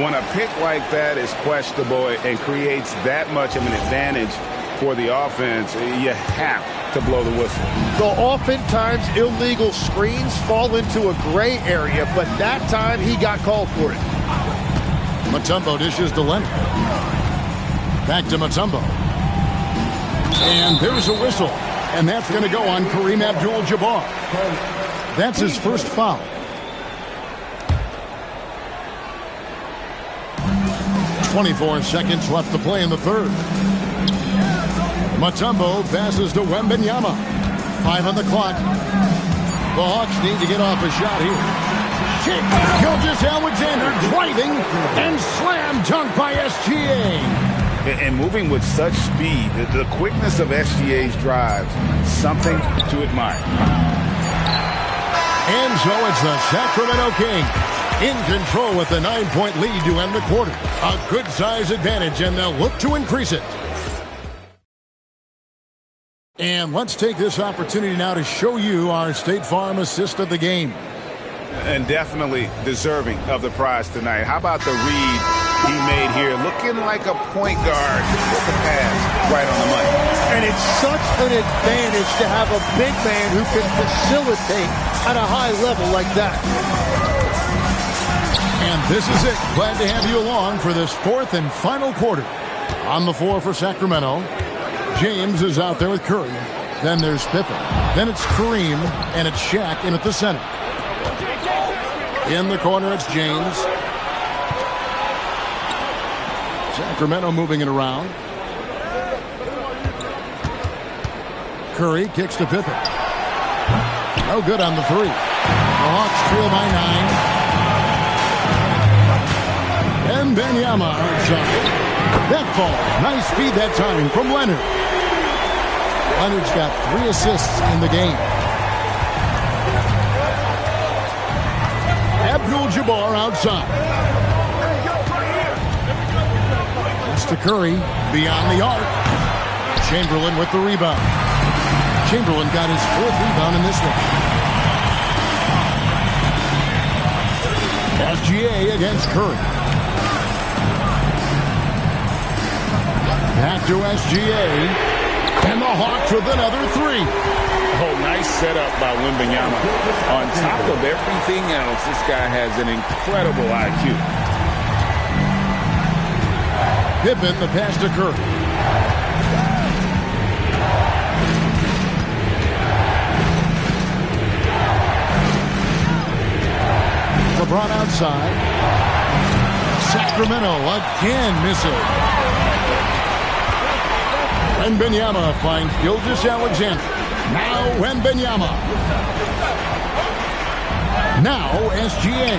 When a pick like that is questionable and creates that much of an advantage for the offense, you have to blow the whistle. So oftentimes illegal screens fall into a gray area, but that time he got called for it. Mutombo dishes to Leonard. Back to Mutombo. And there's a whistle. And that's going to go on Kareem Abdul-Jabbar. That's his first foul. .24 seconds left to play in the third. Mutombo passes to Wembanyama. 5 on the clock. The Hawks need to get off a shot here. Gilgeous-Alexander driving and slam dunk by SGA. And moving with such speed, the quickness of SGA's drives, something to admire. And so it's the Sacramento Kings in control with the 9-point lead to end the quarter. A good size advantage, and they'll look to increase it. And let's take this opportunity now to show you our State Farm assist of the game. And definitely deserving of the prize tonight. How about the read he made here? Looking like a point guard with the pass right on the money. And it's such an advantage to have a big man who can facilitate at a high level like that. And this is it. Glad to have you along for this fourth and final quarter. On the floor for Sacramento, James is out there with Curry. Then there's Pippen. Then it's Kareem, and it's Shaq in at the center. In the corner, it's James. Sacramento moving it around. Curry kicks to Pippen. No good on the three. The Hawks trail by 9. And Wembanyama outside. That ball. Nice feed that time from Leonard. Leonard's got 3 assists in the game. Abdul-Jabbar outside. Pass to Curry. Beyond the arc. Chamberlain with the rebound. Chamberlain got his 4th rebound in this one. SGA against Curry. Back to SGA. And the Hawks with another 3. Oh, nice setup by Wembanyama. On top of everything else, this guy has an incredible IQ. Pippen, the pass to Curry. LeBron outside. Sacramento again missing. Wembanyama finds Gilgeous-Alexander. Now Wembanyama. Now SGA.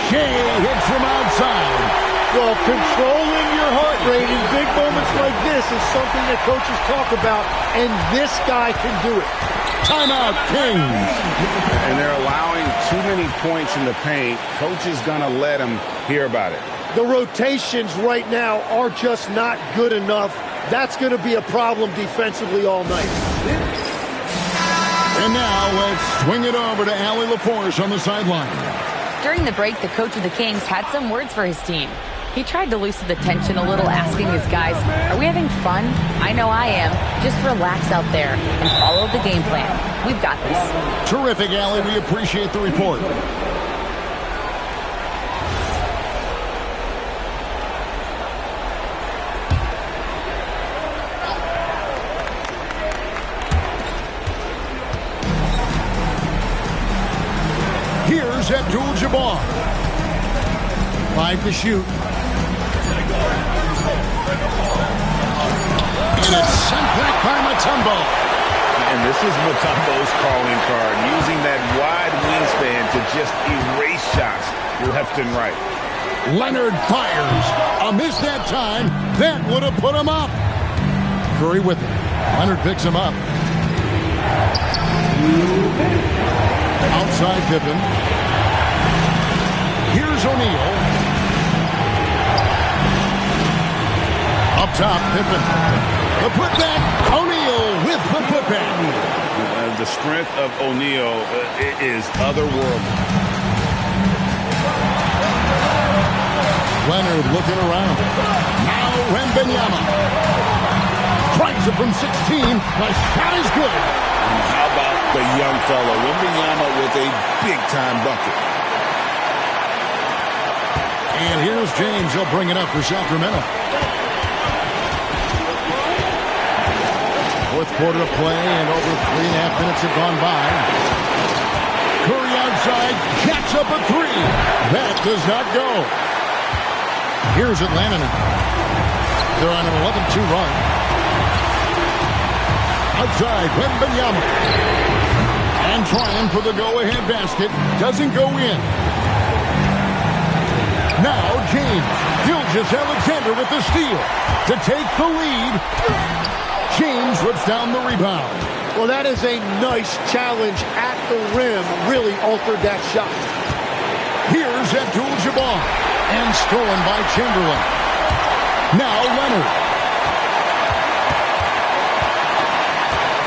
Shea hits from outside. Well, controlling your heart rate in big moments like this is something that coaches talk about, and this guy can do it. Timeout, Kings. And they're allowing too many points in the paint. Coach is going to let him hear about it. The rotations right now are just not good enough. That's going to be a problem defensively all night. And now let's swing it over to Allie LaForce on the sideline. During the break, the coach of the Kings had some words for his team. He tried to loosen the tension a little, asking his guys, are we having fun? I know I am. Just relax out there and follow the game plan. We've got this. Terrific, Allie. We appreciate the report. Abdul-Jabbar. 5 to shoot. And it's sent back by Mutombo. And this is Mutombo's calling card, using that wide wingspan to just erase shots left and right. Leonard fires. A miss that time. That would have put him up. Curry with it. Leonard picks him up. Outside Pippen. Here's O'Neal. Up top, Pippen. The putback. O'Neal with the putback. The strength of O'Neal is otherworldly. Leonard looking around. Now Wembanyama. Tries it from 16. The shot is good. And how about the young fellow, Wembanyama, with a big-time bucket. And here's James. He'll bring it up for Sacramento. Fourth quarter of play, and over 3.5 minutes have gone by. Curry outside, jacks up a three. That does not go. Here's Atlanta now. They're on an 11-2 run. Outside, Wembanyama. And trying for the go-ahead basket. Doesn't go in. Now James. Gilgeous-Alexander with the steal to take the lead. James rips down the rebound. Well, that is a nice challenge at the rim. Really altered that shot. Here's Abdul-Jabbar. And stolen by Chamberlain. Now Leonard.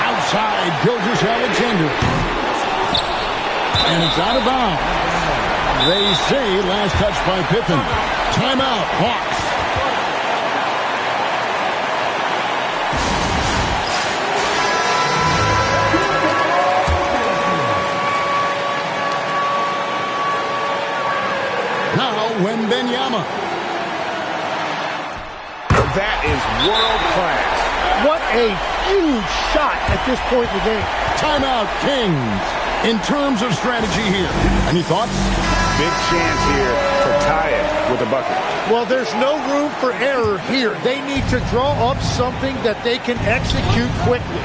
Outside, Gilgeous-Alexander. And it's out of bounds. They say last touch by Pippen. Timeout, Hawks. Wembanyama. That is world class. What a huge shot at this point in the game. Timeout, Kings. In terms of strategy here, any thoughts? Big chance here to tie it with a bucket. Well, there's no room for error here. They need to draw up something that they can execute quickly.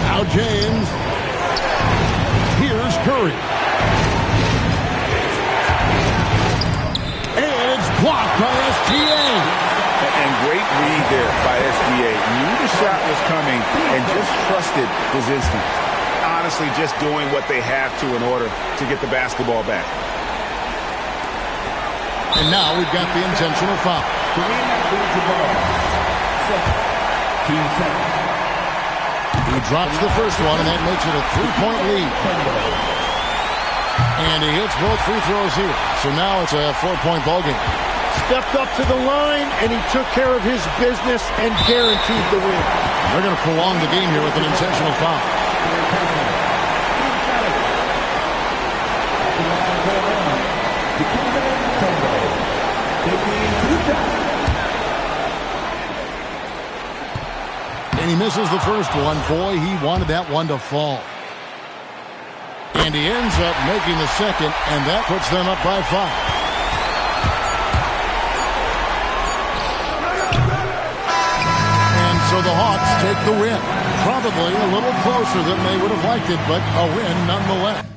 Now James. Here's Curry. Blocked by SGA. And great read there by SGA. Knew the shot was coming and just trusted his instinct. Honestly, just doing what they have to in order to get the basketball back. And now we've got the intentional foul. He drops the first one, and that makes it a 3-point lead. And he hits both free throws here. So now it's a 4-point ballgame. Stepped up to the line, and he took care of his business and guaranteed the win. They're going to prolong the game here with an intentional foul. And he misses the first one. Boy, he wanted that one to fall. And he ends up making the second, and that puts them up by 5. So the Hawks take the win. Probably a little closer than they would have liked it, but a win nonetheless.